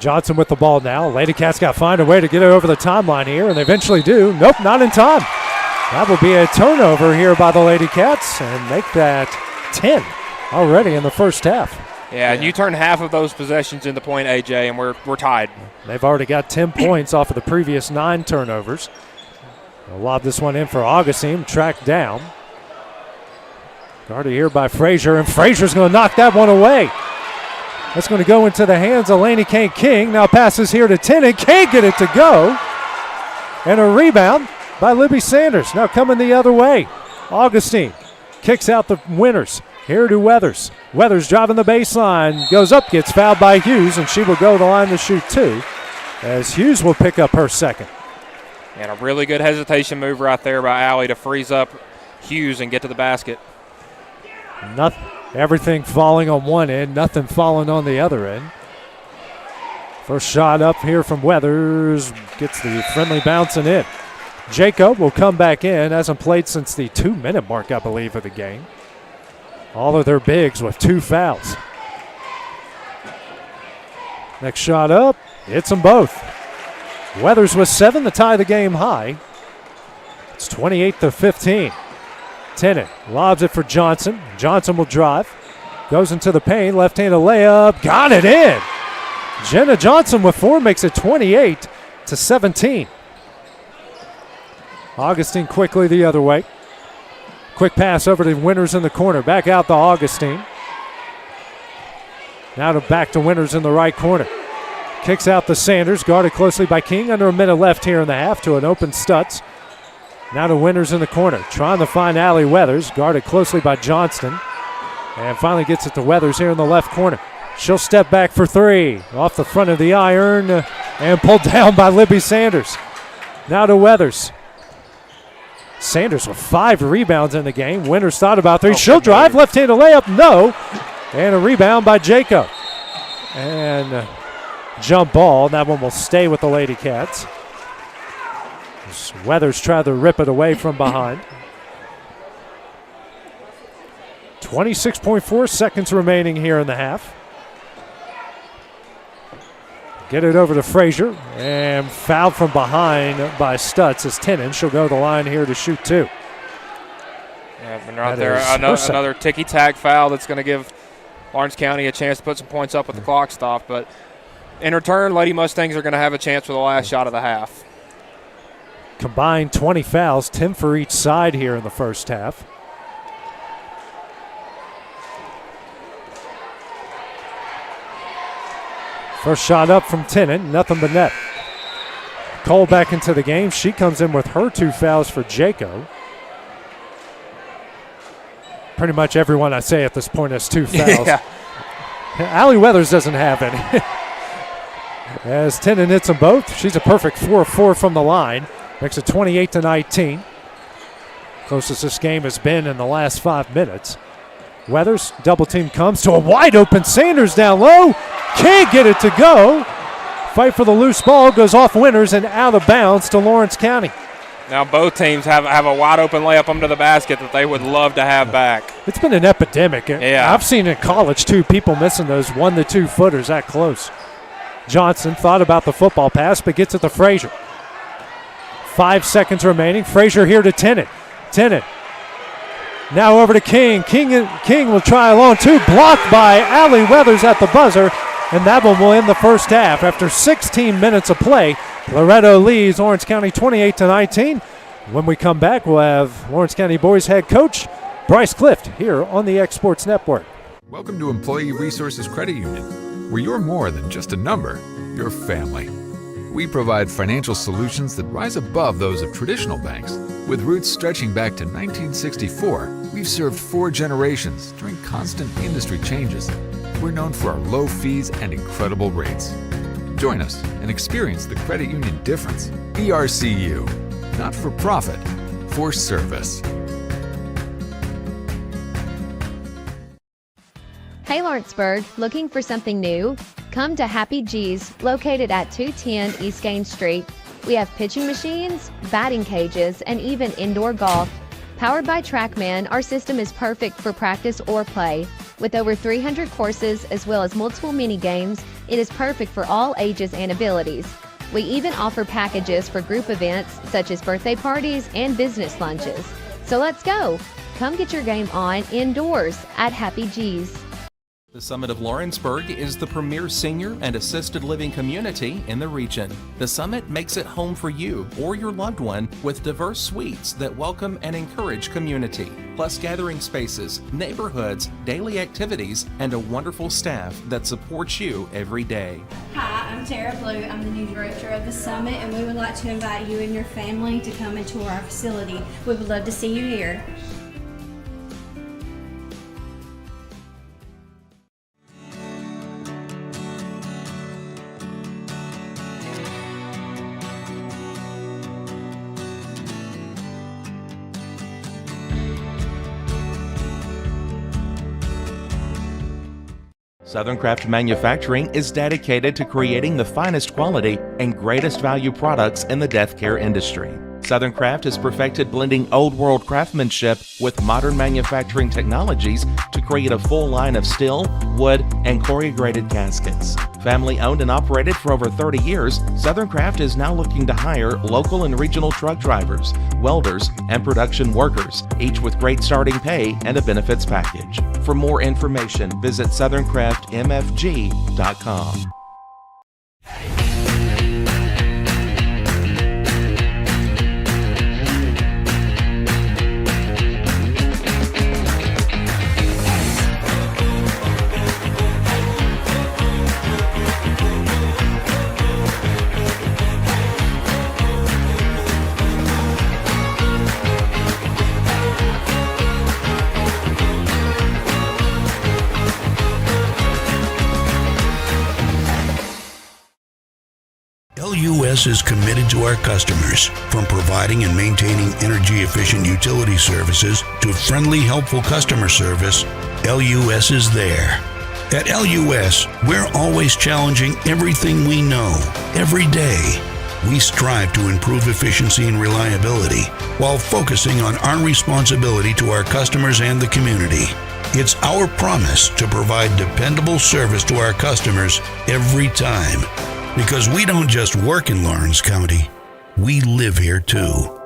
Johnson with the ball now. Lady Cats got to find a way to get it over the timeline here, and they eventually do. Nope, not in time. That will be a turnover here by the Lady Cats and make that 10 already in the first half. Yeah, and you turn half of those possessions into point, AJ, and we're tied. They've already got 10 points off of the previous 9 turnovers. They'll lob this one in for Augustine, tracked down. Guarded here by Frazier, and Frazier's going to knock that one away. That's going to go into the hands of Laney King. Now passes here to Tennant. Can't get it to go. And a rebound by Libby Sanders. Now coming the other way. Augustine kicks out the Winters. Here to Weathers. Weathers driving the baseline. Goes up, gets fouled by Hughes, and she will go to the line to shoot 2. As Hughes will pick up her second. And a really good hesitation move right there by Allie to freeze up Hughes and get to the basket. Everything falling on one end, nothing falling on the other end. First shot up here from Weathers. Gets the friendly bouncing in. Jacob will come back in. Hasn't played since the 2-minute mark, I believe, of the game. All of their bigs with 2 fouls. Next shot up. Hits them both. Weathers with 7 to tie the game high. It's 28-15. Tennant lobs it for Johnson. Johnson will drive. Goes into the paint. Left-handed layup. Got it in. Jenna Johnson with 4 makes it 28-17. Augustine quickly the other way. Quick pass over to Winters in the corner. Back out to Augustine. Now back to Winters in the right corner. Kicks out to Sanders. Guarded closely by King. Under a minute left here in the half to an open Stutz. Now to Winters in the corner. Trying to find Allie Weathers. Guarded closely by Johnston. And finally gets it to Weathers here in the left corner. She'll step back for 3. Off the front of the iron. And pulled down by Libby Sanders. Now to Weathers. Sanders with 5 rebounds in the game. Winters thought about 3. She'll drive. Left-handed layup. No. And a rebound by Jacob. And jump ball. That one will stay with the Lady Cats. Weathers tried to rip it away from behind. 26.4 seconds remaining here in the half. Get it over to Frazier, and fouled from behind by Stutz as Tennant. She'll go to the line here to shoot 2. Yeah, and right there, another ticky-tack foul that's going to give Lawrence County a chance to put some points up with the clock stopped. But in return, Lady Mustangs are going to have a chance for the last shot of the half. Combined 20 fouls, 10 for each side here in the first half. First shot up from Tennant, nothing but net. Cole back into the game. She comes in with her 2 fouls for Jaco. Pretty much everyone I say at this point has 2 fouls. Yeah. Allie Weathers doesn't have any. As Tennant hits them both, she's a perfect 4-4 from the line. Makes it 28-19. Closest this game has been in the last 5 minutes. Weathers, double team comes to a wide open Sanders down low. Can't get it to go. Fight for the loose ball, goes off Winters and out of bounds to Lawrence County. Now both teams have a wide open layup under the basket that they would love to have back. It's been an epidemic. Yeah. I've seen in college too, people missing those 1 to 2 footers that close. Johnson thought about the football pass, but gets it to Frazier. 5 seconds remaining. Frazier here to Tennant. Tennant. Now over to King. King will try a long 2. Blocked by Allie Weathers at the buzzer. And that one will end the first half. After 16 minutes of play, Loretto leads Lawrence County 28-19. When we come back, we'll have Lawrence County boys head coach Bryce Clift here on the X Sports Network. Welcome to Employee Resources Credit Union, where you're more than just a number, you're family. We provide financial solutions that rise above those of traditional banks. With roots stretching back to 1964, we've served 4 generations during constant industry changes. We're known for our low fees and incredible rates. Join us and experience the credit union difference. ERCU, not for profit, for service. Hey Lawrenceburg, looking for something new? Come to Happy G's, located at 210 East Gaines Street. We have pitching machines, batting cages, and even indoor golf. Powered by TrackMan, our system is perfect for practice or play. With over 300 courses as well as multiple mini games, it is perfect for all ages and abilities. We even offer packages for group events such as birthday parties and business lunches. So let's go! Come get your game on indoors at Happy G's. The Summit of Lawrenceburg is the premier senior and assisted living community in the region. The Summit makes it home for you or your loved one with diverse suites that welcome and encourage community, plus gathering spaces, neighborhoods, daily activities, and a wonderful staff that supports you every day. Hi, I'm Tara Blue. I'm the new director of the Summit, and we would like to invite you and your family to come and tour our facility. We would love to see you here. Southern Craft Manufacturing is dedicated to creating the finest quality and greatest value products in the death care industry. Southern Craft has perfected blending old world craftsmanship with modern manufacturing technologies to create a full line of steel, wood, and corrugated caskets. Family owned and operated for over 30 years, Southern Craft is now looking to hire local and regional truck drivers, welders, and production workers, each with great starting pay and a benefits package. For more information, visit southerncraftmfg.com. LUS is committed to our customers, from providing and maintaining energy-efficient utility services to friendly, helpful customer service. LUS is there. At LUS, we're always challenging everything we know, every day. We strive to improve efficiency and reliability while focusing on our responsibility to our customers and the community. It's our promise to provide dependable service to our customers every time. Because we don't just work in Lawrence County, we live here too.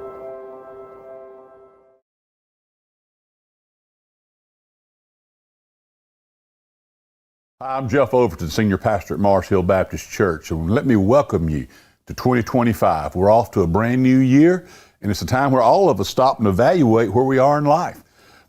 Hi, I'm Jeff Overton, Senior Pastor at Mars Hill Baptist Church, and let me welcome you to 2025. We're off to a brand new year, and it's a time where all of us stop and evaluate where we are in life.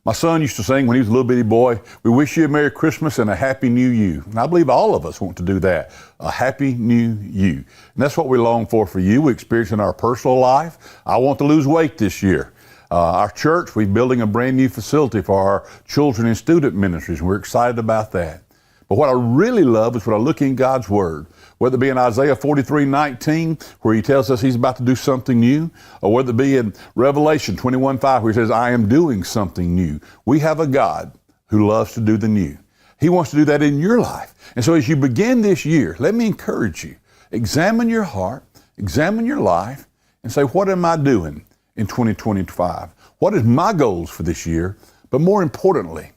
My son used to sing when he was a little bitty boy, "We wish you a Merry Christmas and a Happy New You." And I believe all of us want to do that, a Happy New You. And that's what we long for you. We experience in our personal life. I want to lose weight this year. Our church, we're building a brand new facility for our children and student ministries, and we're excited about that. But what I really love is when I look in God's Word, whether it be in Isaiah 43:19, where he tells us he's about to do something new, or whether it be in Revelation 21:5, where he says, "I am doing something new." We have a God who loves to do the new. He wants to do that in your life. And so as you begin this year, let me encourage you, examine your heart, examine your life, and say, what am I doing in 2025? What is my goals for this year? But more importantly,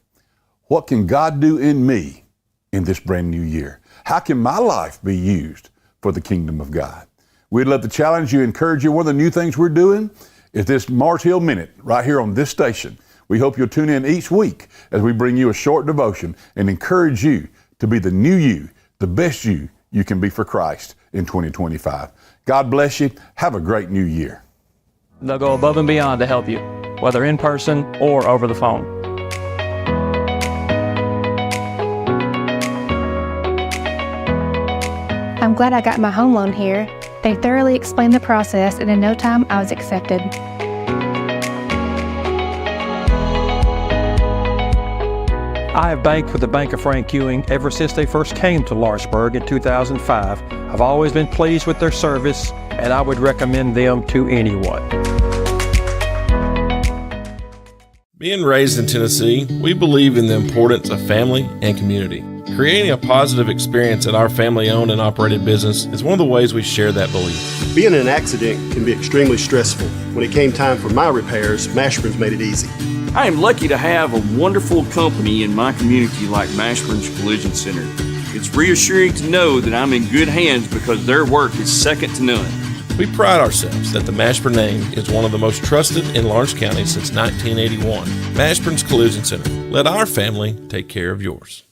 what can God do in me in this brand new year? How can my life be used for the kingdom of God? We'd love to challenge you, encourage you. One of the new things we're doing is this Mars Hill Minute right here on this station. We hope you'll tune in each week as we bring you a short devotion and encourage you to be the new you, the best you can be for Christ in 2025. God bless you. Have a great new year. They'll go above and beyond to help you, whether in person or over the phone. I'm glad I got my home loan here. They thoroughly explained the process, and in no time I was accepted. I have banked with the Bank of Frank Ewing ever since they first came to Lawrenceburg in 2005. I've always been pleased with their service, and I would recommend them to anyone. Being raised in Tennessee, we believe in the importance of family and community. Creating a positive experience at our family-owned and operated business is one of the ways we share that belief. Being in an accident can be extremely stressful. When it came time for my repairs, Mashburn's made it easy. I am lucky to have a wonderful company in my community like Mashburn's Collision Center. It's reassuring to know that I'm in good hands because their work is second to none. We pride ourselves that the Mashburn name is one of the most trusted in Lawrence County since 1981. Mashburn's Collision Center. Let our family take care of yours.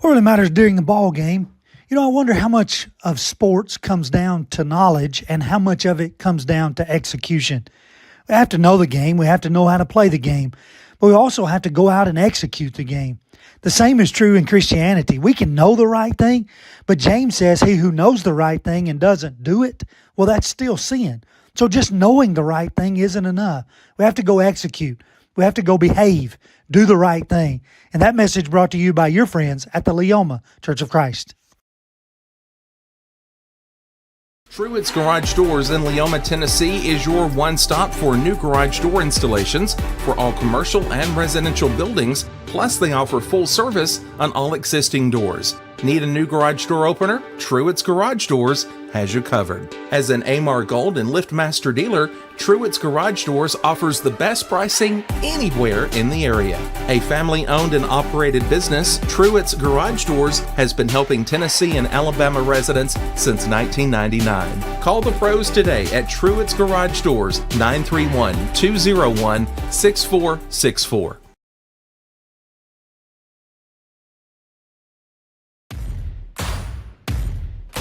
What really matters during the ball game, I wonder how much of sports comes down to knowledge and how much of it comes down to execution. We have to know the game. We have to know how to play the game. But we also have to go out and execute the game. The same is true in Christianity. We can know the right thing, but James says he who knows the right thing and doesn't do it, well, that's still sin. So just knowing the right thing isn't enough. We have to go execute. We have to go behave, do the right thing. And that message brought to you by your friends at the Leoma Church of Christ. Truett's Garage Doors in Leoma, Tennessee is your one-stop for new garage door installations for all commercial and residential buildings, plus they offer full service on all existing doors. Need a new garage door opener? Truett's Garage Doors has you covered. As an Amar Gold and LiftMaster dealer, Truett's Garage Doors offers the best pricing anywhere in the area. A family-owned and operated business, Truett's Garage Doors has been helping Tennessee and Alabama residents since 1999. Call the pros today at Truett's Garage Doors, 931-201-6464.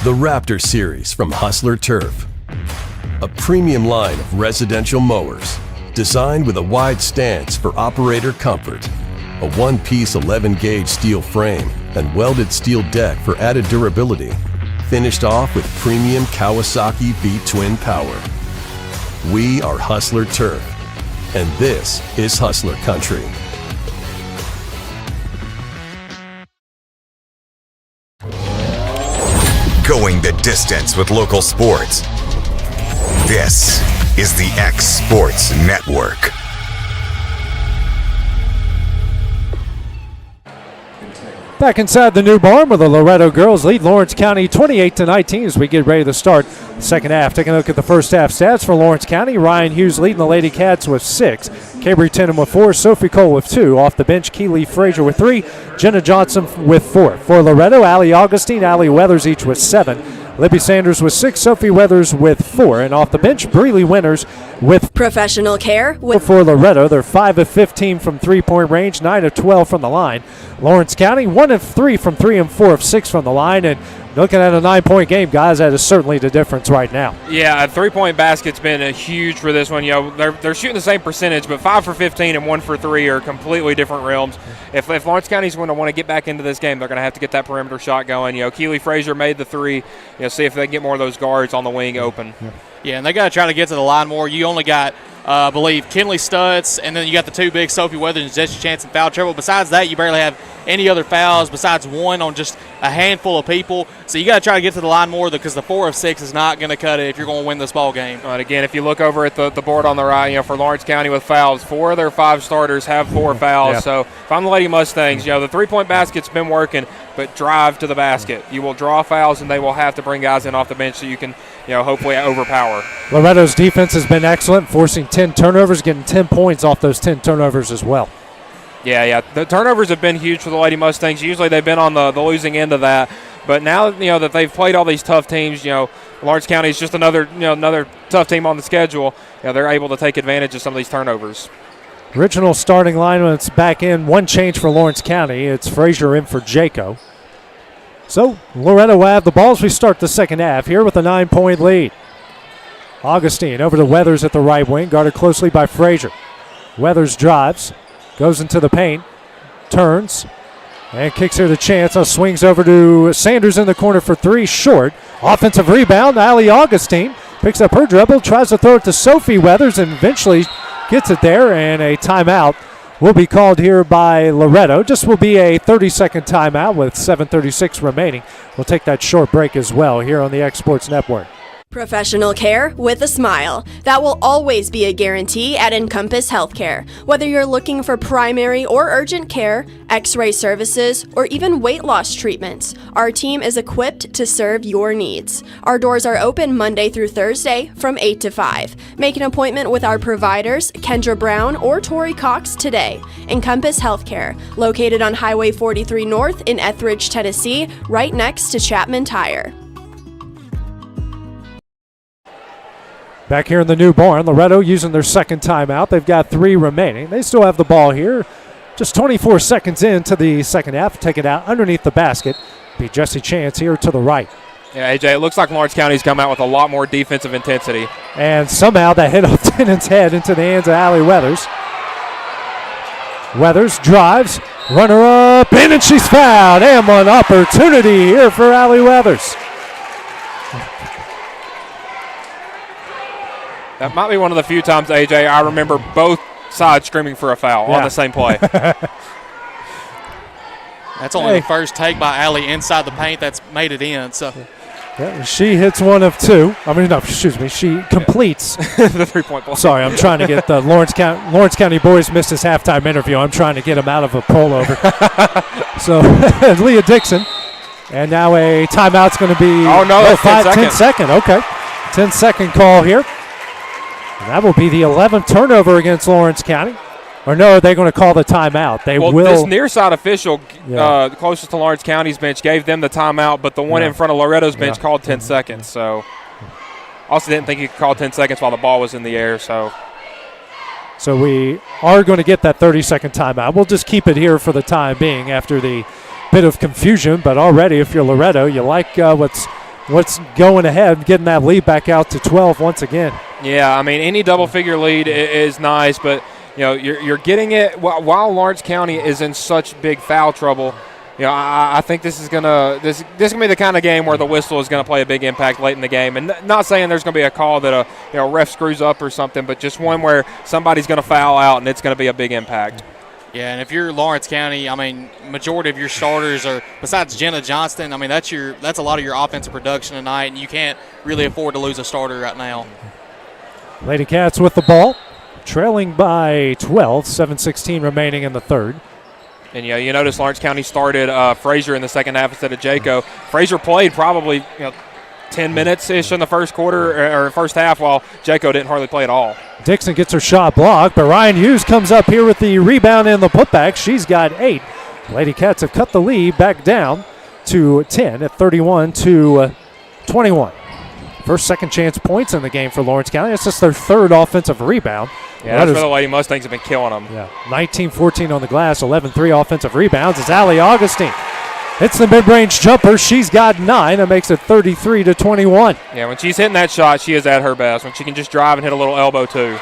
The Raptor Series from Hustler Turf. A premium line of residential mowers designed with a wide stance for operator comfort. A one-piece 11-gauge steel frame and welded steel deck for added durability. Finished off with premium Kawasaki V-twin power. We are Hustler Turf, and this is Hustler Country. Going the distance with local sports. This is the X Sports Network. Back inside the new barn where the Loretto girls lead Lawrence County 28-19 as we get ready to start the second half. Taking a look at the first half stats for Lawrence County. Ryan Hughes leading the Lady Cats with 6. Cabry Tennant with 4. Sophie Cole with 2. Off the bench, Keely Frazier with 3. Jenna Johnson with 4. For Loretto, Allie Augustine, Allie Weathers each with 7. Libby Sanders with 6, Sophie Weathers with 4, and off the bench, Breeley Winters with professional care. For Loretto, they're 5 of 15 from three-point range, 9 of 12 from the line. Lawrence County, 1 of 3 from 3 and 4 of 6 from the line, and looking at a 9-point game, guys, that is certainly the difference right now. Yeah, a three-point basket's been huge for this one. They're shooting the same percentage, but 5 for 15 and 1 for 3 are completely different realms. If Lawrence County's going to want to get back into this game, they're going to have to get that perimeter shot going. Keely Frazier made the 3. See if they can get more of those guards on the wing open. Yeah, and they got to try to get to the line more. You only got, I believe, Kinley Stutz, and then you got the 2 big Sophie Weathers and Jesse Chance in foul trouble. Besides that, you barely have any other fouls besides 1 on just a handful of people. So you got to try to get to the line more because the 4 of 6 is not going to cut it if you're going to win this ball game. All right, again, if you look over at the board on the right, for Lawrence County with fouls, 4 of their 5 starters have 4 fouls. Yeah. So if I'm the Lady Mustangs, the three-point basket's been working, but drive to the basket. You will draw fouls, and they will have to bring guys in off the bench so you can, hopefully overpower. Loretto's defense has been excellent, forcing 10 turnovers, getting 10 points off those 10 turnovers as well. Yeah. The turnovers have been huge for the Lady Mustangs. Usually they've been on the losing end of that. But now, that they've played all these tough teams, Lawrence County is just another tough team on the schedule. They're able to take advantage of some of these turnovers. Original starting linement's back in. 1 change for Lawrence County. It's Frazier in for Jaco. So Loretto will have the ball as we start the second half here with a 9-point lead. Augustine over to Weathers at the right wing, guarded closely by Frazier. Weathers drives, goes into the paint, turns, and kicks her to Chance. Swings over to Sanders in the corner for 3, short. Offensive rebound, Allie Augustine picks up her dribble, tries to throw it to Sophie Weathers, and eventually gets it there, and a timeout will be called here by Loretto. Just will be a 30-second timeout with 7:36 remaining. We'll take that short break as well here on the X Sports Network. Professional care with a smile. That will always be a guarantee at Encompass Healthcare. Whether you're looking for primary or urgent care, x-ray services, or even weight loss treatments, our team is equipped to serve your needs. Our doors are open Monday through Thursday from 8 to 5. Make an appointment with our providers, Kendra Brown or Tori Cox, today. Encompass Healthcare, located on Highway 43 North in Etheridge, Tennessee, right next to Chapman Tire. Back here in the new barn, Loretto using their second timeout. They've got 3 remaining. They still have the ball here Just 24 seconds into the second half. Take it out underneath the basket. Be Jesse Chance here to the right. Yeah, AJ, it looks like Lawrence County's come out with a lot more defensive intensity. And somehow that hit off Tennant's head into the hands of Allie Weathers. Weathers drives, runner up, in, and she's fouled. And one opportunity here for Allie Weathers. That might be one of the few times, AJ, I remember both sides screaming for a foul on the same play. That's only the first take by Allie inside the paint that's made it in. So yeah, she hits one of two. I mean, no, excuse me. She completes the three-point ball. Sorry, I'm trying to get the Lawrence County boys missed his halftime interview. I'm trying to get them out of a pullover. So Leah Dixon, and now a timeout's going to be. Oh no, that's 10 second. Okay, 10-second call here. And that will be the 11th turnover against Lawrence County. Or no, they're going to call the timeout. They will. This near side official, closest to Lawrence County's bench, gave them the timeout, but the one in front of Loretto's bench called 10 seconds. So, also didn't think he could call 10 seconds while the ball was in the air. So we are going to get that 30-second timeout. We'll just keep it here for the time being after the bit of confusion. But already, if you're Loretto, you like what's going ahead, getting that lead back out to 12 once again. Yeah, I mean, any double-figure lead is nice, but you're getting it while Lawrence County is in such big foul trouble. I think this is gonna be the kind of game where the whistle is gonna play a big impact late in the game. And not saying there's gonna be a call that a ref screws up or something, but just one where somebody's gonna foul out and it's gonna be a big impact. yeah, and if you're Lawrence County, I mean, majority of your starters are besides Jenna Johnston. I mean, that's a lot of your offensive production tonight, and you can't really afford to lose a starter right now. Lady Cats with the ball. Trailing by 12, 7:16 remaining in the third. And you notice Lawrence County started Frazier in the second half instead of Jaco. Frazier played probably 10 minutes-ish in the first quarter or first half, while Jaco didn't hardly play at all. Dixon gets her shot blocked, but Ryan Hughes comes up here with the rebound and the putback. She's got 8. Lady Cats have cut the lead back down to 10 at 31-21. First second chance points in the game for Lawrence County. It's just their third offensive rebound. Yeah, that's where the Lady Mustangs have been killing them. Yeah, 19-14 on the glass, 11-3 offensive rebounds. It's Allie Augustine. Hits the mid-range jumper. She's got 9. That makes it 33-21. Yeah, when she's hitting that shot, she is at her best. When she can just drive and hit a little elbow, too.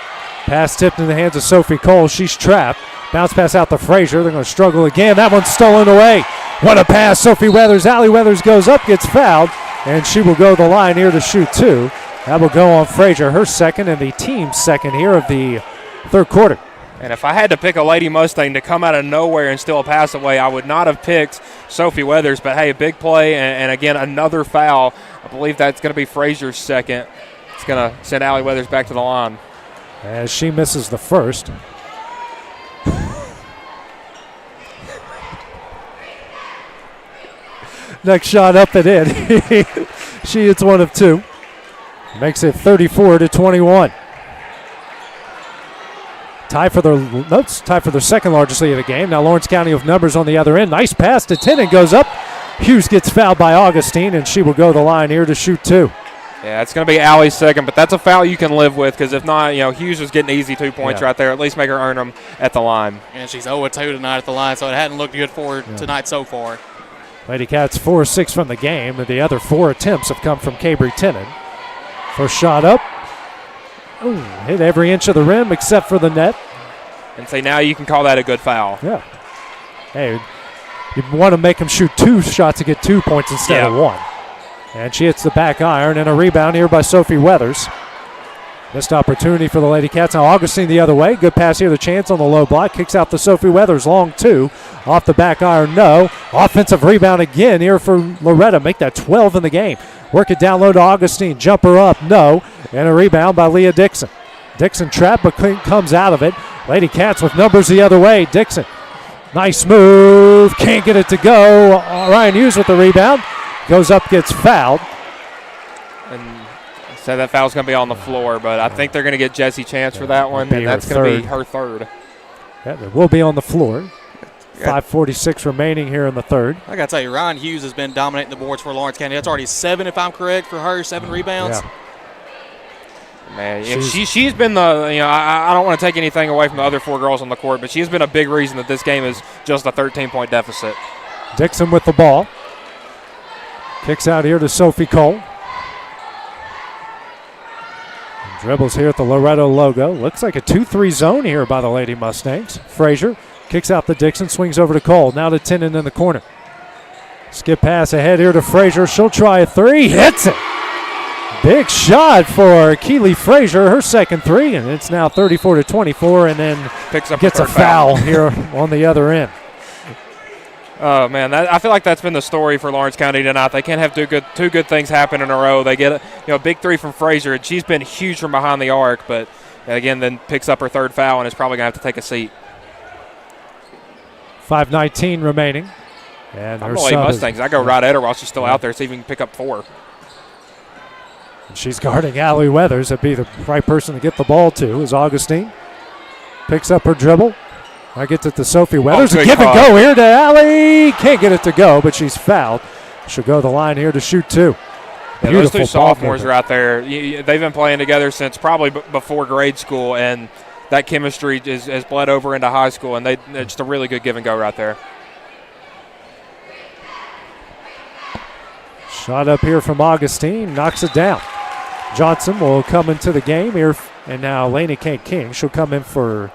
Pass tipped in the hands of Sophie Cole. She's trapped. Bounce pass out to Frazier. They're going to struggle again. That one's stolen away. What a pass. Sophie Weathers. Allie Weathers goes up, gets fouled, and she will go the line here to shoot 2. That will go on Frazier, her second, and the team's second here of the third quarter. And if I had to pick a Lady Mustang to come out of nowhere and steal a pass away, I would not have picked Sophie Weathers. But, hey, a big play, and again, another foul. I believe that's going to be Frazier's second. It's going to send Allie Weathers back to the line. As she misses the first. Next shot up and in. She hits one of 2. Makes it 34-21. Tie for their second largest lead of the game. Now Lawrence County with numbers on the other end. Nice pass to Tennant, goes up. Hughes gets fouled by Augustine, and she will go the line here to shoot 2. Yeah, it's going to be Allie's second, but that's a foul you can live with, because if not, Hughes was getting easy 2 points right there. At least make her earn them at the line. And she's 0-2 tonight at the line, so it hadn't looked good for her tonight so far. Lady Cats 4-6 from the game, and the other 4 attempts have come from Cabry Tennant. First shot up. Ooh, hit every inch of the rim except for the net. And say now you can call that a good foul. Yeah. Hey, you want to make them shoot 2 shots to get 2 points instead of 1. And she hits the back iron, and a rebound here by Sophie Weathers. Missed opportunity for the Lady Cats. Now Augustine the other way. Good pass here to Chance on the low block. Kicks out to Sophie Weathers. Long 2. Off the back iron, no. Offensive rebound again here for Loretto. Make that 12 in the game. Work it down low to Augustine. Jumper up, no. And a rebound by Leah Dixon. Dixon trapped, but comes out of it. Lady Cats with numbers the other way. Dixon. Nice move. Can't get it to go. Ryan Hughes with the rebound. Goes up, gets fouled. And so that foul's going to be on the floor, but I think they're going to get Jesse Chance for that one, and that's going to be her third. Yeah, it will be on the floor. 5:46 remaining here in the third. I got to tell you, Ryan Hughes has been dominating the boards for Lawrence County. That's already 7, if I'm correct, for her, 7 rebounds. Man, she's been I don't want to take anything away from the other 4 girls on the court, but she's been a big reason that this game is just a 13-point deficit. Dixon with the ball. Kicks out here to Sophie Cole. And dribbles here at the Loretto logo. Looks like a 2-3 zone here by the Lady Mustangs. Frazier kicks out to Dixon, swings over to Cole. Now to Tennant in the corner. Skip pass ahead here to Frazier. She'll try a 3. Hits it. Big shot for Keely Frazier, her second 3, and it's now 34-24, and then gets a foul here on the other end. Oh, man, I feel like that's been the story for Lawrence County tonight. They can't have two good things happen in a row. They get a big 3 from Frazier, and she's been huge from behind the arc, but again, then picks up her 3rd foul and is probably going to have to take a seat. 5:19 remaining. And I'm Lady Mustangs. I go right at her while she's still out there, see if we can pick up 4. She's guarding Allie Weathers. That'd be the right person to get the ball to is Augustine. Picks up her dribble. I gets it to Sophie Weathers. Give and go here to Allie. Can't get it to go, but she's fouled. She'll go to the line here to shoot 2. Yeah, those 2 sophomores are out there. They've been playing together since probably before grade school, and that chemistry has bled over into high school, and they're just a really good give and go right there. Shot up here from Augustine. Knocks it down. Johnson will come into the game here, and now Laney King. She'll come in for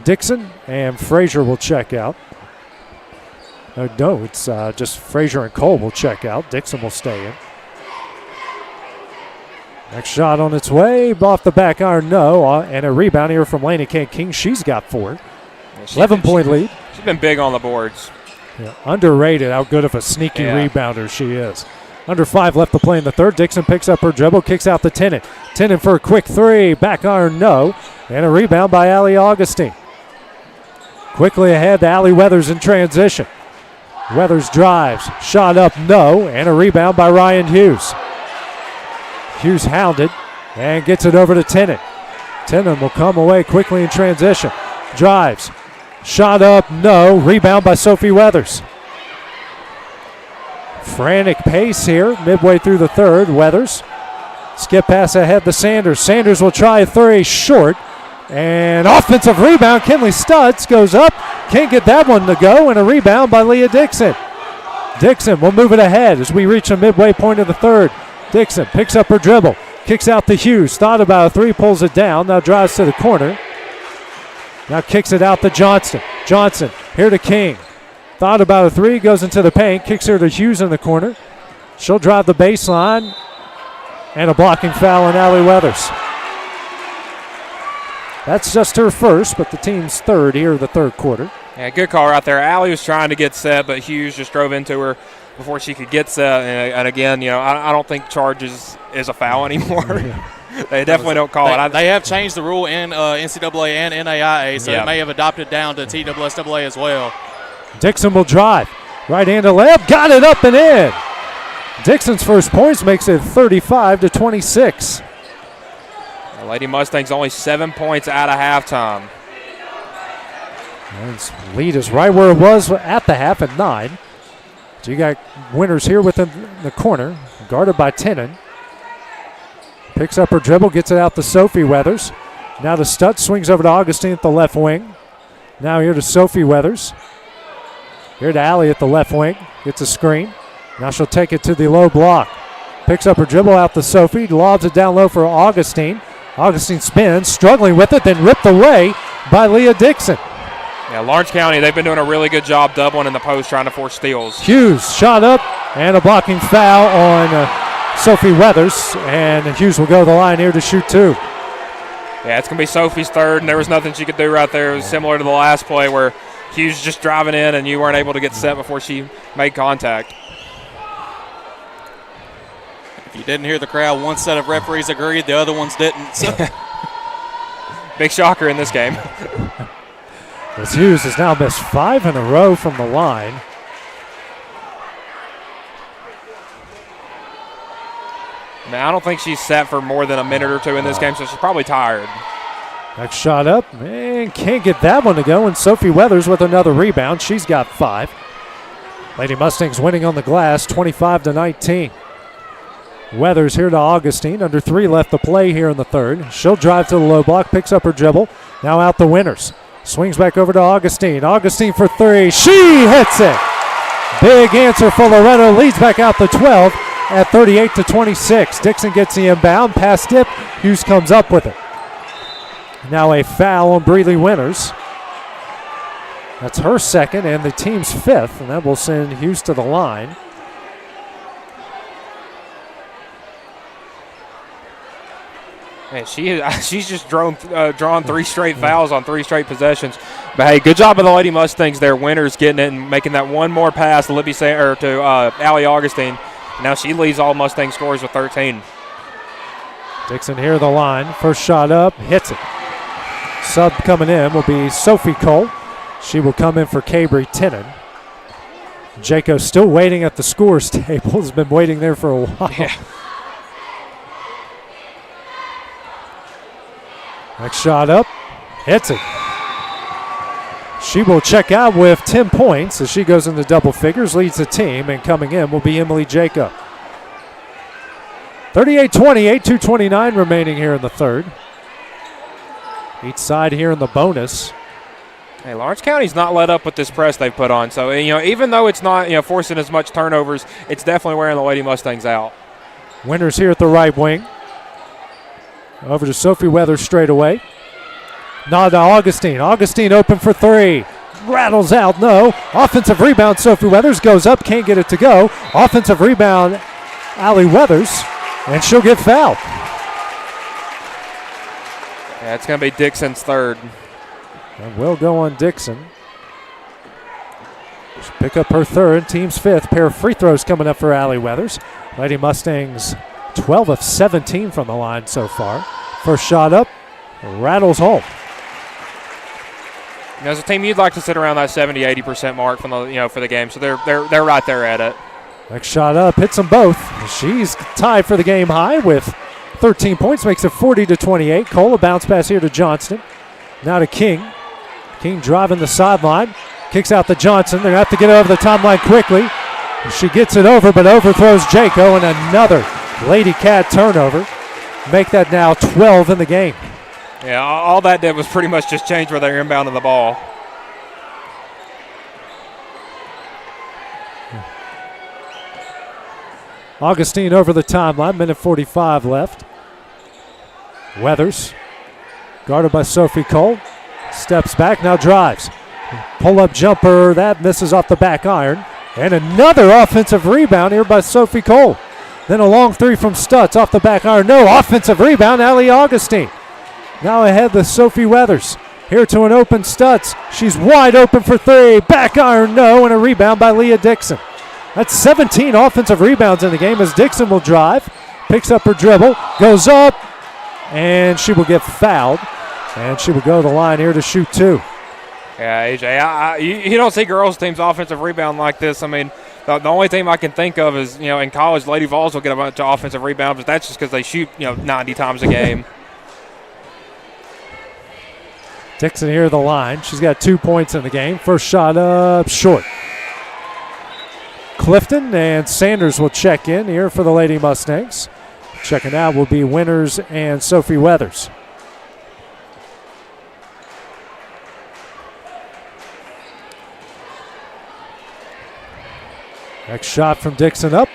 Dixon, and Frazier will check out. No, it's just Frazier and Cole will check out. Dixon will stay in. Next shot on its way, off the back iron, no, and a rebound here from Laney King. She's got 4. 11-point lead. She's been big on the boards. Yeah, underrated how good of a sneaky rebounder she is. Under 5 left to play in the 3rd. Dixon picks up her dribble, kicks out to Tennant. Tennant for a quick 3, back iron, no, and a rebound by Allie Augustine. Quickly ahead to Allie Weathers in transition. Weathers drives, shot up, no, and a rebound by Ryan Hughes. Hughes hounded and gets it over to Tennant. Tennant will come away quickly in transition. Drives, shot up, no, rebound by Sophie Weathers. Frantic pace here, midway through the 3rd. Weathers, skip pass ahead to Sanders. Sanders will try a 3, short, and offensive rebound. Kinley Stutz goes up, can't get that one to go, and a rebound by Leah Dixon. Dixon will move it ahead as we reach the midway point of the 3rd. Dixon picks up her dribble, kicks out to Hughes, thought about a 3, pulls it down, now drives to the corner. Now kicks it out to Johnston. Johnson here to King. Thought about a 3, goes into the paint, kicks her to Hughes in the corner. She'll drive the baseline, and a blocking foul on Allie Weathers. That's just her 1st, but the team's 3rd here in the 3rd quarter. Yeah, good call right there. Allie was trying to get set, but Hughes just drove into her before she could get set. And again, I don't think charge is a foul anymore. They definitely don't call it. They have changed the rule in NCAA and NAIA, so they may have adopted down to TSSAA as well. Dixon will drive. Right-handed layup, got it up and in. Dixon's first points makes it 35-26. The Lady Mustangs only 7 points out of halftime. And lead is right where it was at the half at 9. So you got winners here within the corner, guarded by Tennant. Picks up her dribble, gets it out to Sophie Weathers. Now to Stutz, swings over to Augustine at the left wing. Now here to Sophie Weathers. Here to Allie at the left wing. Gets a screen. Now she'll take it to the low block. Picks up her dribble out to Sophie. Lobs it down low for Augustine. Augustine spins, struggling with it, then ripped away by Leah Dixon. Yeah, Lawrence County, they've been doing a really good job doubling in the post, trying to force steals. Hughes shot up, and a blocking foul on Sophie Weathers. And Hughes will go to the line here to shoot 2. Yeah, it's going to be Sophie's 3rd, and there was nothing she could do right there. It was similar to the last play where Hughes just driving in and you weren't able to get set before she made contact. If you didn't hear the crowd, one set of referees agreed, the other ones didn't. So. Big shocker in this game. As Hughes has now missed 5 in a row from the line. Now, I don't think she's set for more than a minute or 2 in this game, so she's probably tired. Next shot up, and can't get that one to go, and Sophie Weathers with another rebound. She's got 5. Lady Mustangs winning on the glass, 25-19. Weathers here to Augustine. Under 3 left to play here in the third. She'll drive to the low block, picks up her dribble. Now out to Winters. Swings back over to Augustine. Augustine for 3. She hits it. Big answer for Loretto. Leads back out to 12 at 38-26. Dixon gets the inbound. Pass tip. Hughes comes up with it. Now a foul on Breeley Winters. That's her second and the team's 5th, and that will send Hughes to the line. Man, she's just drawn 3 straight fouls on 3 straight possessions. But hey, good job of the Lady Mustangs there. Winters getting it and making that one more pass to Allie Augustine. Now she leads all Mustang scores with 13. Dixon here the line. First shot up, hits it. Sub coming in will be Sophie Cole. She will come in for Cabry Tennant. Jaco still waiting at the scores table. Has been waiting there for a while. Yeah. Next shot up, hits it. She will check out with 10 points as she goes into double figures, leads the team, and coming in will be Emily Jacob. 38-28, 2:29 remaining here in the third. Each side here in the bonus. Hey, Lawrence County's not let up with this press they've put on. So, even though it's not, forcing as much turnovers, it's definitely wearing the Lady Mustangs out. Winters here at the right wing. Over to Sophie Weathers straight away. Now to Augustine. Augustine open for 3. Rattles out, no. Offensive rebound, Sophie Weathers goes up, can't get it to go. Offensive rebound, Allie Weathers, and she'll get fouled. Yeah, it's going to be Dixon's third. And will go on Dixon. She'll pick up her third, team's 5th. Pair of free throws coming up for Allie Weathers. Lady Mustangs 12 of 17 from the line so far. First shot up, rattles home. As a team, you'd like to sit around that 70-80% mark from the for the game, so they're right there at it. Next shot up, hits them both. She's tied for the game high with 13 points, makes it 40-28. Cole, a bounce pass here to Johnston. Now to King. King driving the sideline, kicks out to Johnson. They're going to have to get over the timeline quickly. She gets it over, but overthrows Jaco, and another Lady Cat turnover. Make that now 12 in the game. Yeah, all that did was pretty much just change where they're inbounding the ball. Augustine over the timeline, minute 45 left. Weathers, guarded by Sophie Cole, steps back, now drives. Pull-up jumper, that misses off the back iron. And another offensive rebound here by Sophie Cole. Then a long 3 from Stutz off the back iron. No, offensive rebound, Allie Augustine. Now ahead to Sophie Weathers. Here to an open Stutz. She's wide open for 3. Back iron, no, and a rebound by Leah Dixon. That's 17 offensive rebounds in the game as Dixon will drive. Picks up her dribble, goes up, and she will get fouled. And she will go to the line here to shoot 2. Yeah, AJ, you don't see girls' teams offensive rebound like this. I mean, the only team I can think of is, in college, Lady Vols will get a bunch of offensive rebounds, but that's just because they shoot, 90 times a game. Dixon here at the line. She's got 2 points in the game. First shot up short. Clifton and Sanders will check in here for the Lady Mustangs. Checking out will be Winters and Sophie Weathers. Next shot from Dixon up.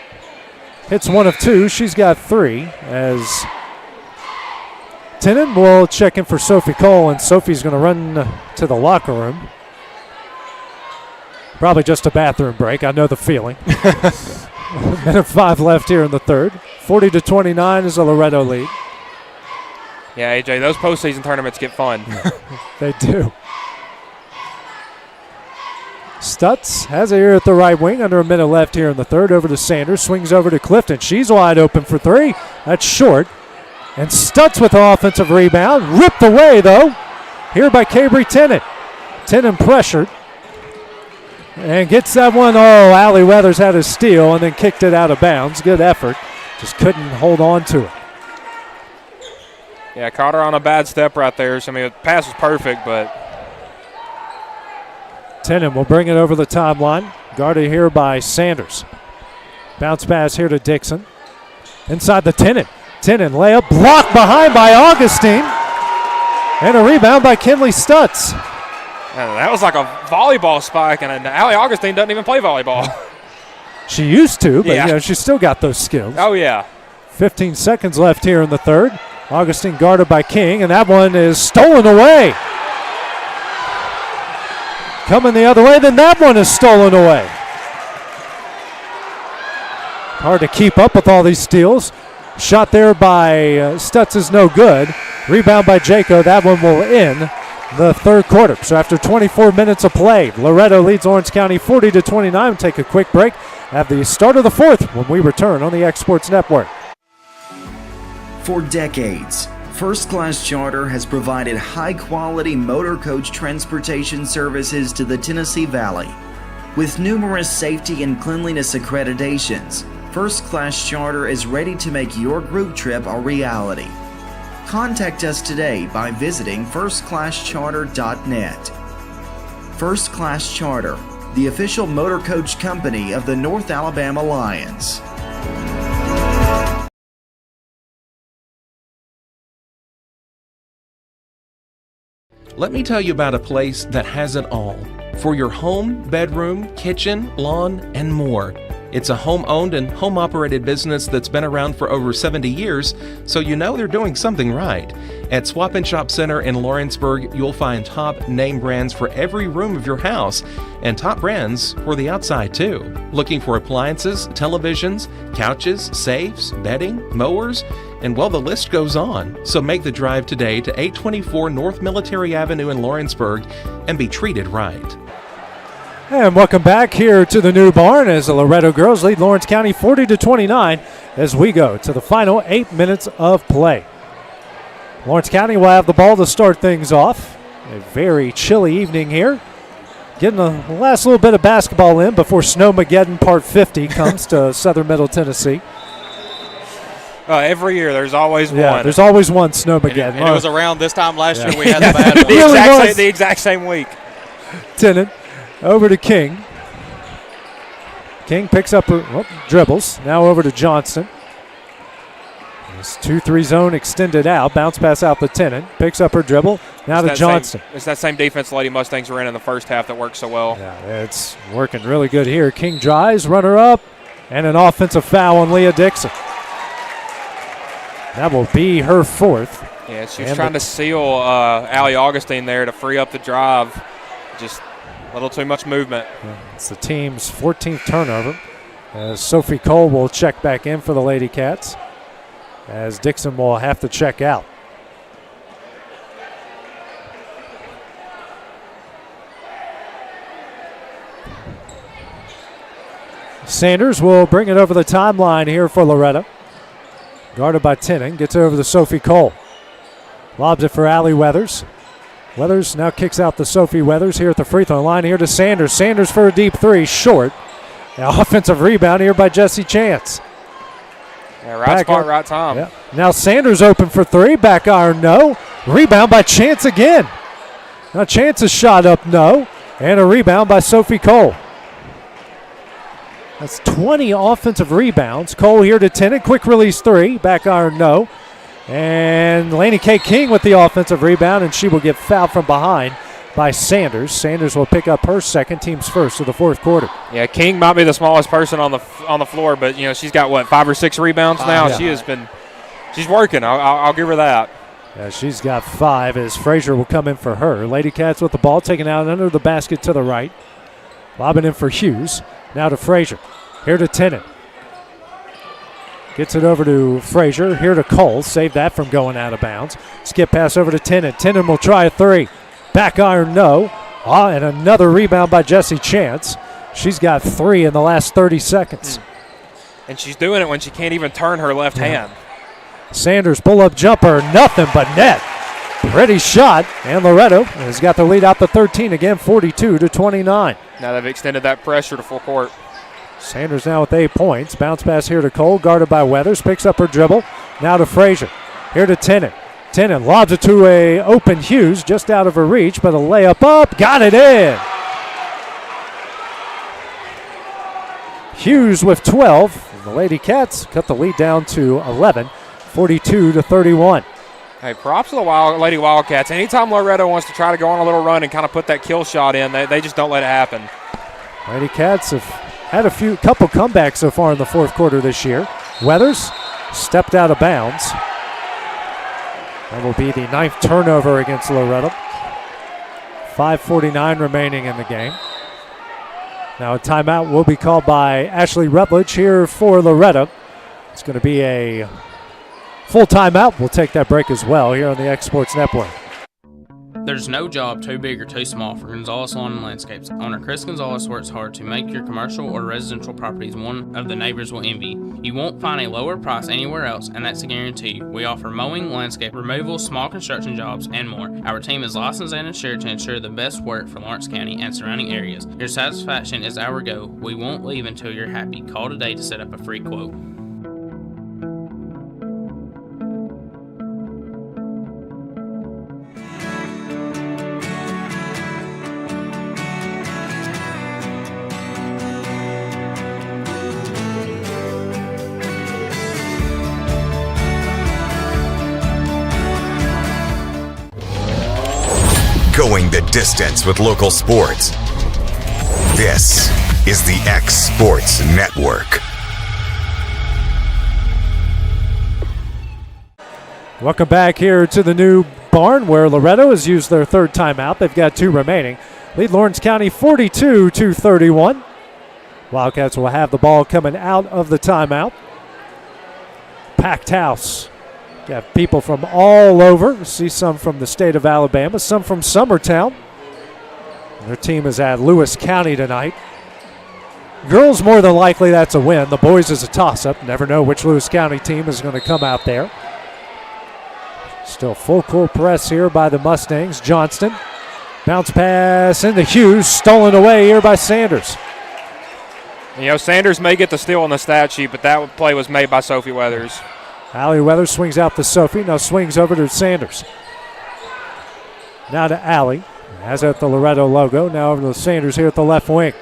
Hits 1 of 2. She's got 3 as Tennant will check in for Sophie Cole, and Sophie's going to run to the locker room. Probably just a bathroom break. I know the feeling. Minute 5 left here in the third. 40-29 is a Loretto lead. Yeah, AJ, those postseason tournaments get fun. They do. Stutz has it here at the right wing. Under a minute left here in the third. Over to Sanders. Swings over to Clifton. She's wide open for 3. That's short. And Stutz with an offensive rebound. Ripped away, though. Here by Cabry Tennant. Tennant pressured. And gets that one. Oh, Allie Weathers had a steal and then kicked it out of bounds. Good effort. Just couldn't hold on to it. Yeah, caught her on a bad step right there. So, the pass was perfect, but... Tennant will bring it over the timeline. Guarded here by Sanders. Bounce pass here to Dixon. Inside the Tennant. Tennant layup blocked behind by Augustine. And a rebound by Kinley Stutz. That was like a volleyball spike, and Allie Augustine doesn't even play volleyball. She used to, but Yeah. she's still got those skills. Oh, yeah. 15 seconds left here in the third. Augustine guarded by King, and that one is stolen away. Coming the other way, then that one is stolen away. Hard to keep up with all these steals. Shot there by Stutz is no good. Rebound by Jaco. That one will end the third quarter. So after 24 minutes of play, Loretto leads Lawrence County 40-29. Take a quick break at the start of the fourth when we return on the X Sports Network. For decades, First Class Charter has provided high-quality motor coach transportation services to the Tennessee Valley. With numerous safety and cleanliness accreditations, First Class Charter is ready to make your group trip a reality. Contact us today by visiting firstclasscharter.net. First Class Charter, the official motor coach company of the North Alabama Lions. Let me tell you about a place that has it all for your home, bedroom, kitchen, lawn, and more. It's a home-owned and home-operated business that's been around for over 70 years, so you know they're doing something right. At Swap and Shop Center in Lawrenceburg, you'll find top name brands for every room of your house, and top brands for the outside too. Looking for appliances, televisions, couches, safes, bedding, mowers, and well, the list goes on. So make the drive today to 824 North Military Avenue in Lawrenceburg and be treated right. And welcome back here to the new barn as the Loretto girls lead Lawrence County 40-29 as we go to the final 8 minutes of play. Lawrence County will have the ball to start things off. A very chilly evening here. Getting the last little bit of basketball in before Snowmageddon Part 50 comes to Southern Middle Tennessee. Every year there's always one. Yeah, there's always one Snowmageddon. And it was around this time last year we had Yeah. the bad one. The exact same week. Tennant over to King. King picks up her dribbles. Now over to Johnston. This 2-3 zone extended out. Bounce pass out to Tennant. Picks up her dribble. Now to Johnston. It's that same defense the Lady Mustangs were in the first half that worked so well. Yeah, it's working really good here. King drives, runner up, and an offensive foul on Leah Dixon. That will be her fourth. Yeah, she was trying to seal Allie Augustine there to free up the drive. Just a little too much movement. It's the team's 14th turnover. As Sophie Cole will check back in for the Lady Cats, as Dixon will have to check out. Sanders will bring it over the timeline here for Loretto. Guarded by Tennant, gets it over to Sophie Cole. Lobs it for Allie Weathers. Weathers now kicks out to Sophie Weathers here at the free throw line. Here to Sanders. Sanders for a deep three, short. Now offensive rebound here by Jesse Chance. Yeah, right spot, right time. Yeah. Now Sanders open for three. Back iron, no. Rebound by Chance again. Now Chance's shot up, no. And a rebound by Sophie Cole. That's 20 offensive rebounds. Cole here to Tennant. Quick release three. Back iron, no. And Laney K. King with the offensive rebound, and she will get fouled from behind by Sanders. Sanders will pick up her second, team's first of the fourth quarter. Yeah, King might be the smallest person on the floor, but she's got what, 5 or 6 rebounds now. Yeah. She's working. I'll give her that. Yeah, she's got 5 as Frazier will come in for her. Lady Cats with the ball taken out under the basket to the right. Lobbing in for Hughes. Now to Frazier. Here to Tennant. Gets it over to Frazier. Here to Cole. Save that from going out of bounds. Skip pass over to Tennant. Tennant will try a three. Back iron, no. And another rebound by Jesse Chance. She's got 3 in the last 30 seconds. And she's doing it when she can't even turn her left hand. Sanders pull-up jumper. Nothing but net. Pretty shot. And Loretto has got the lead out to 13 again, 42-29. Now they've extended that pressure to full court. Sanders now with 8 points. Bounce pass here to Cole, guarded by Weathers. Picks up her dribble. Now to Frazier. Here to Tennant. Tennant lobs it to a open Hughes, just out of her reach, but a layup up. Got it in. Hughes with 12. The Lady Cats cut the lead down to 11, 42-31. Hey, props to the Lady Wildcats. Anytime Loretto wants to try to go on a little run and kind of put that kill shot in, they just don't let it happen. Lady Cats have had a couple comebacks so far in the fourth quarter this year. Weathers stepped out of bounds. That will be the 9th turnover against Loretto. 5:49 remaining in the game. Now a timeout will be called by Ashley Rutledge here for Loretto. It's going to be a full timeout. We'll take that break as well here on the X Sports Network. There's no job too big or too small for Gonzalez Lawn and Landscapes. Owner Chris Gonzalez works hard to make your commercial or residential properties one of the neighbors will envy. You won't find a lower price anywhere else, and that's a guarantee. We offer mowing, landscape removal, small construction jobs, and more. Our team is licensed and insured to ensure the best work for Lawrence County and surrounding areas. Your satisfaction is our goal. We won't leave until you're happy. Call today to set up a free quote. Going the distance with local sports. This is the X Sports Network. Welcome back here to the new barn where Loretto has used their 3rd timeout. They've got 2 remaining. Lead Lawrence County 42-31. Wildcats will have the ball coming out of the timeout. Packed house. Got people from all over. See some from the state of Alabama, some from Summertown. Their team is at Lewis County tonight. Girls, more than likely, that's a win. The boys is a toss-up. Never know which Lewis County team is going to come out there. Still full court press here by the Mustangs. Johnston. Bounce pass into Hughes. Stolen away here by Sanders. You know, Sanders may get the steal on the stat sheet, but that play was made by Sophie Weathers. Allie Weathers swings out to Sophie. Now swings over to Sanders. Now to Allie. Has at the Loretto logo. Now over to Sanders here at the left wing.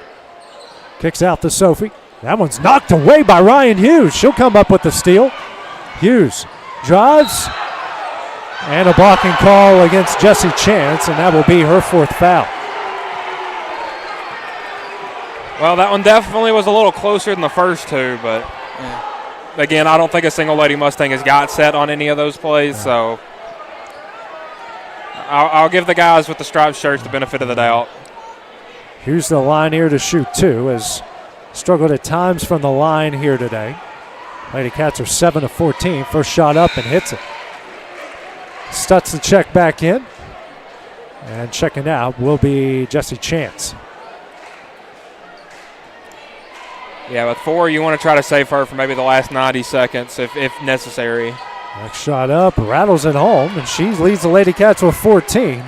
Kicks out to Sophie. That one's knocked away by Ryan Hughes. She'll come up with the steal. Hughes drives. And a blocking call against Jessie Chance, and that will be her 4th foul. Well, that one definitely was a little closer than the first 2, but again, I don't think a single Lady Mustang has got set on any of those plays, so I'll give the guys with the striped shirts the benefit of the doubt. Here's the line here to shoot 2, has struggled at times from the line here today. Lady Cats are 7 of 14. First shot up and hits it. Stutz the check back in. And checking out will be Jessie Chance. Yeah, with 4, you want to try to save her for maybe the last 90 seconds if necessary. Next shot up, rattles it home, and she leads the Lady Cats with 14.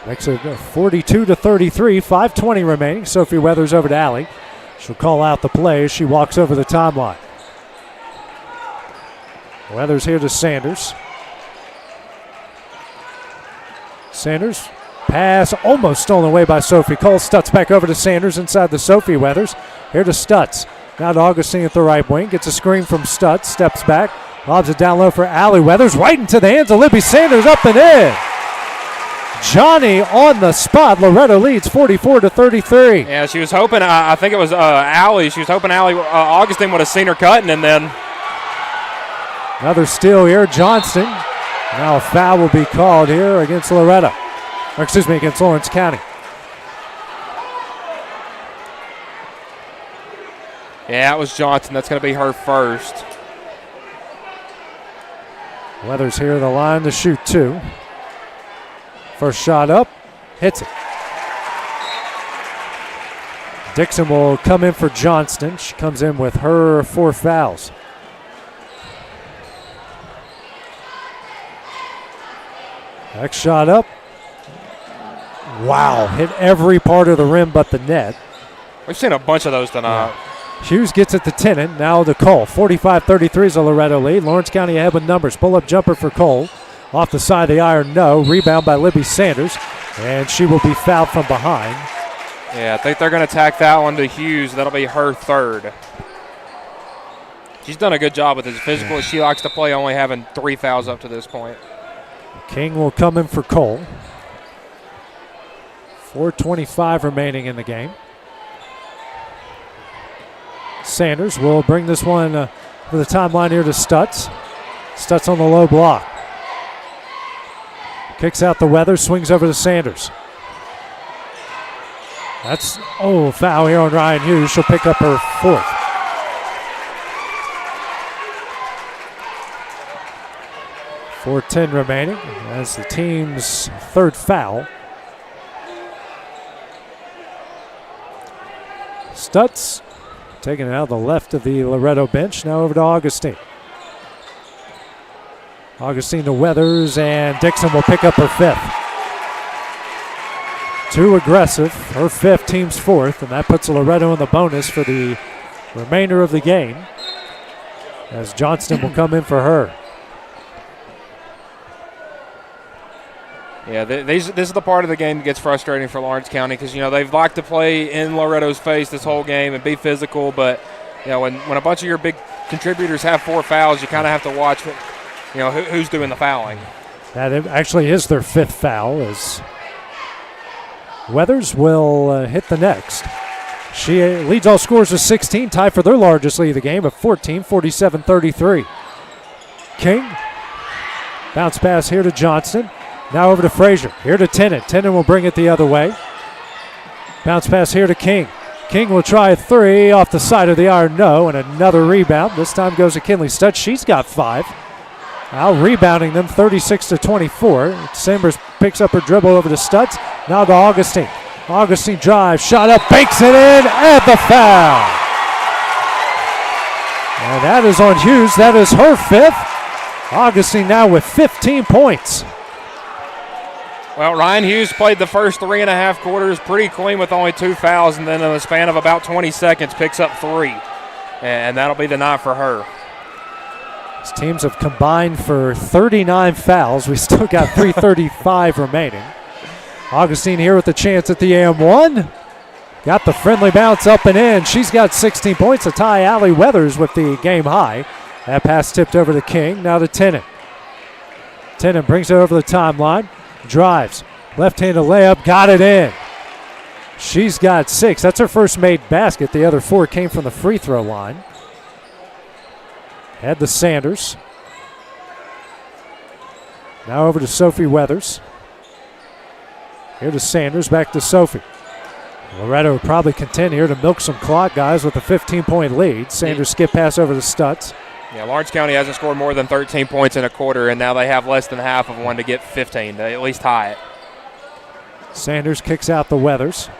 Makes it 42-33, 5:20 remaining. Sophie Weathers over to Allie. She'll call out the play as she walks over the timeline. Weathers here to Sanders. Sanders, pass almost stolen away by Sophie Cole. Stutz back over to Sanders inside the Sophie Weathers. Here to Stutz. Now to Augustine at the right wing. Gets a screen from Stutz. Steps back. Lobs it down low for Allie Weathers. Right into the hands of Libby Sanders. Up and in. Johnny on the spot. Loretto leads 44-33. Yeah, she was hoping, I think it was Allie. She was hoping Augustine would have seen her cutting, and then. Another steal here. Johnston. Now a foul will be called here against Loretto. Or excuse me, against Lawrence County. Yeah, it was Johnson. That's going to be her first. Weathers here the line to shoot 2. First shot up, hits it. Dixon will come in for Johnston. She comes in with her 4 fouls. Next shot up. Wow, hit every part of the rim but the net. We've seen a bunch of those tonight. Yeah. Hughes gets it to Tennant. Now to Cole. 45-33 is a Loretto lead. Lawrence County ahead with numbers. Pull-up jumper for Cole. Off the side of the iron, no. Rebound by Libby Sanders. And she will be fouled from behind. Yeah, I think they're going to tack that one to Hughes. That'll be her 3rd. she's done a good job with it. As physical as she likes to play, only having 3 fouls up to this point. King will come in for Cole. 4:25 remaining in the game. Sanders will bring this one for the timeline here to Stutz. Stutz on the low block. Kicks out the Weathers, swings over to Sanders. That's, foul here on Ryan Hughes. She'll pick up her 4th. .410 remaining. That's the team's 3rd foul. Stutz taking it out of the left of the Loretto bench. Now over to Augustine. Augustine to Weathers, and Dixon will pick up her 5th. Too aggressive. Her 5th, team's 4th, and that puts Loretto in the bonus for the remainder of the game as Johnston will come in for her. Yeah, this is the part of the game that gets frustrating for Lawrence County because, they've liked to play in Loretto's face this whole game and be physical, but, when a bunch of your big contributors have 4 fouls, you kind of have to watch, who's doing the fouling. That actually is their 5th foul as Weathers will hit the next. She leads all scorers with 16, tied for their largest lead of the game at 14, 47-33. King, bounce pass here to Johnston. Now over to Frazier. Here to Tennant. Tennant will bring it the other way. Bounce pass here to King. King will try a 3 off the side of the iron. No, and another rebound. This time goes to Kinley Stutz. She's got 5. Now rebounding them 36-24. Chambers picks up her dribble over to Stutz. Now to Augustine. Augustine drives, shot up, banks it in, and the foul. And that is on Hughes. That is her 5th. Augustine now with 15 points. Well, Ryan Hughes played the first 3.5 quarters pretty clean with only 2 fouls, and then in the span of about 20 seconds picks up 3. And that'll be the night for her. These teams have combined for 39 fouls. We still got 3:35 remaining. Augustine here with the chance at the AM1. Got the friendly bounce up and in. She's got 16 points to tie Allie Weathers with the game high. That pass tipped over to King. Now to Tennant. Tennant brings it over the timeline. Drives. Left-handed layup. Got it in. She's got 6. That's her first made basket. The other 4 came from the free throw line. Head to Sanders. Now over to Sophie Weathers. Here to Sanders, back to Sophie. Loretto would probably contend here to milk some clock, guys, with a 15-point lead. Sanders skip pass over to Stutz. Yeah, Lawrence County hasn't scored more than 13 points in a quarter, and now they have less than half of one to get 15, to at least tie it. Sanders kicks out the Weathers.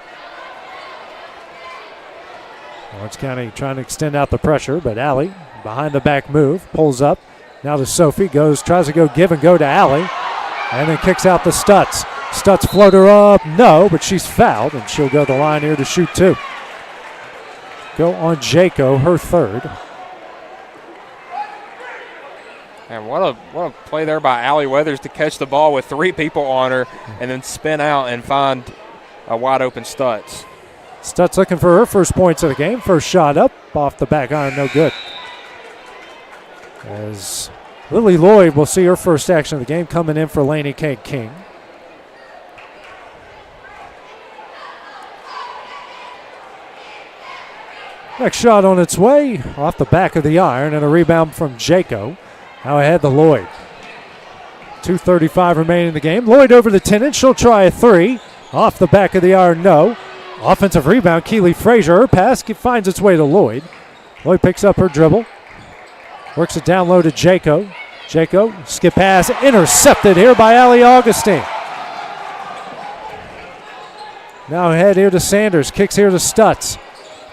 Lawrence County trying to extend out the pressure, but Allie, behind the back move, pulls up. Now to Sophie, tries to go give and go to Allie, and then kicks out the Stutz. Stutz floater up, no, but she's fouled, and she'll go to the line here to shoot 2. Go on Jaco, her 3rd. And what a play there by Allie Weathers to catch the ball with 3 people on her and then spin out and find a wide open Stutz. Stutz looking for her first points of the game. First shot up off the back iron, no good. As Lily Lloyd will see her first action of the game coming in for Laney K. King. Next shot on its way, off the back of the iron, and a rebound from Jaco. Now ahead to Lloyd. 2:35 remaining in the game. Lloyd over to Tennant. She'll try a 3. Off the back of the iron, no. Offensive rebound, Keeley Frazier. Her pass finds its way to Lloyd. Lloyd picks up her dribble. Works it down low to Jaco. Jaco, skip pass, intercepted here by Allie Augustine. Now ahead here to Sanders. Kicks here to Stutz.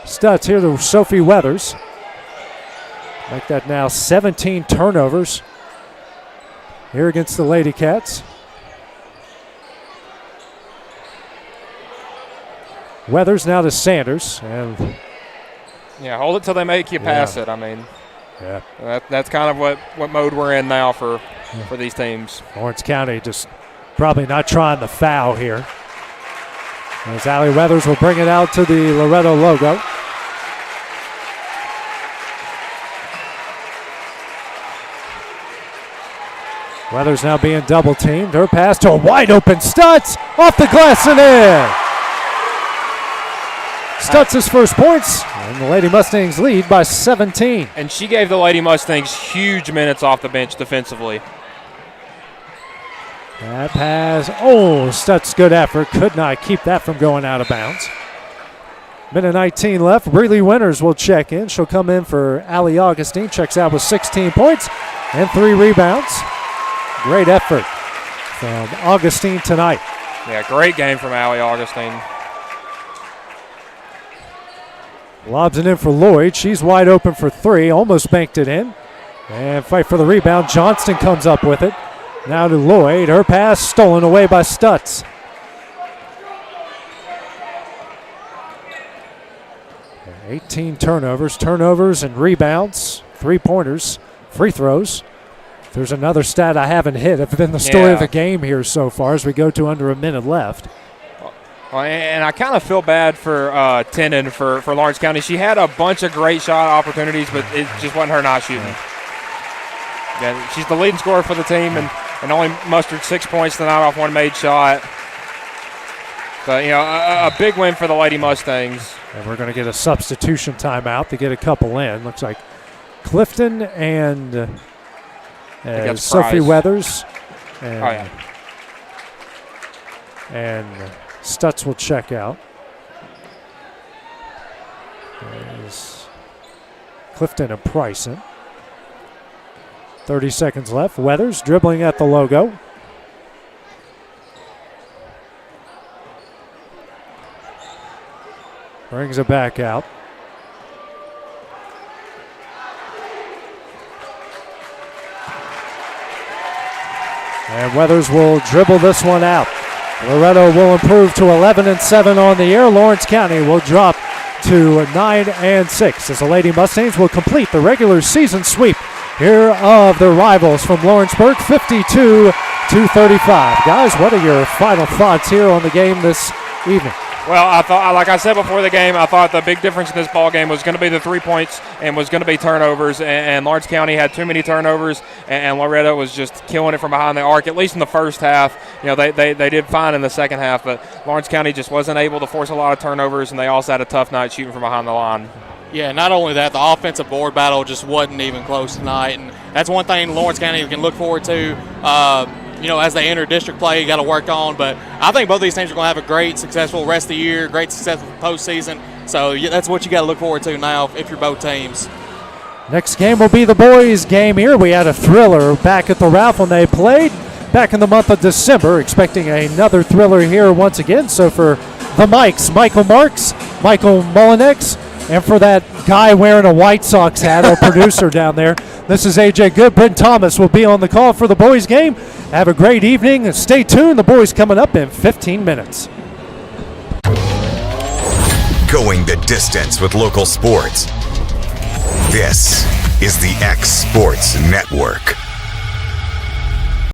Stutz here to Sophie Weathers. Make that now 17 turnovers here against the Lady Cats. Weathers now to Sanders. And yeah, hold it till they make you pass it. I mean, that's kind of what mode we're in now for these teams. Lawrence County just probably not trying the foul here. As Allie Weathers will bring it out to the Loretto logo. Weathers now being double teamed. Her pass to a wide open Stutz off the glass and in. Stutz's first points, and the Lady Mustangs lead by 17. And she gave the Lady Mustangs huge minutes off the bench defensively. That pass, Stutz, good effort. Could not keep that from going out of bounds. Minute 19 left. Breeley Winters will check in. She'll come in for Allie Augustine. Checks out with 16 points and 3 rebounds. Great effort from Augustine tonight. Yeah, great game from Allie Augustine. Lobs it in for Lloyd. She's wide open for 3. Almost banked it in. And fight for the rebound. Johnston comes up with it. Now to Lloyd. Her pass stolen away by Stutz. And 18 turnovers and rebounds. 3-pointers, free throws. There's another stat I haven't hit. It's been the story of the game here so far as we go to under a minute left. And I kind of feel bad for Tenen for Lawrence County. She had a bunch of great shot opportunities, but it just wasn't her not shooting. Yeah, she's the leading scorer for the team and only mustered 6 points tonight off one made shot. But, a big win for the Lady Mustangs. And we're going to get a substitution timeout to get a couple in. Looks like Clifton and Sophie Weathers. And Stutz will check out. There's Clifton and Bryson. 30 seconds left. Weathers dribbling at the logo. Brings it back out. And Weathers will dribble this one out. Loretto will improve to 11-7 on the year. Lawrence County will drop to 9-6 as the Lady Mustangs will complete the regular season sweep here of their rivals from Lawrenceburg, 52-35. Guys, what are your final thoughts here on the game this evening? Well, I thought, like I said before the game, I thought the big difference in this ball game was going to be the 3 points and was going to be turnovers. And Lawrence County had too many turnovers, and Loretto was just killing it from behind the arc, at least in the first half. They did fine in the second half, but Lawrence County just wasn't able to force a lot of turnovers, and they also had a tough night shooting from behind the line. Yeah, not only that, the offensive board battle just wasn't even close tonight, and that's one thing Lawrence County can look forward to. As they enter district play, you got to work on. But I think both these teams are going to have a great, successful rest of the year, great, successful postseason. So that's what you got to look forward to now if you're both teams. Next game will be the boys' game here. We had a thriller back at the Ralph when they played back in the month of December. Expecting another thriller here once again. So for the Mikes, Michael Marks, Michael Mullinex, and for that guy wearing a White Sox hat, our producer down there, this is AJ Good. Brent Thomas will be on the call for the boys' game. Have a great evening. Stay tuned. The boys coming up in 15 minutes. Going the distance with local sports. This is the X Sports Network.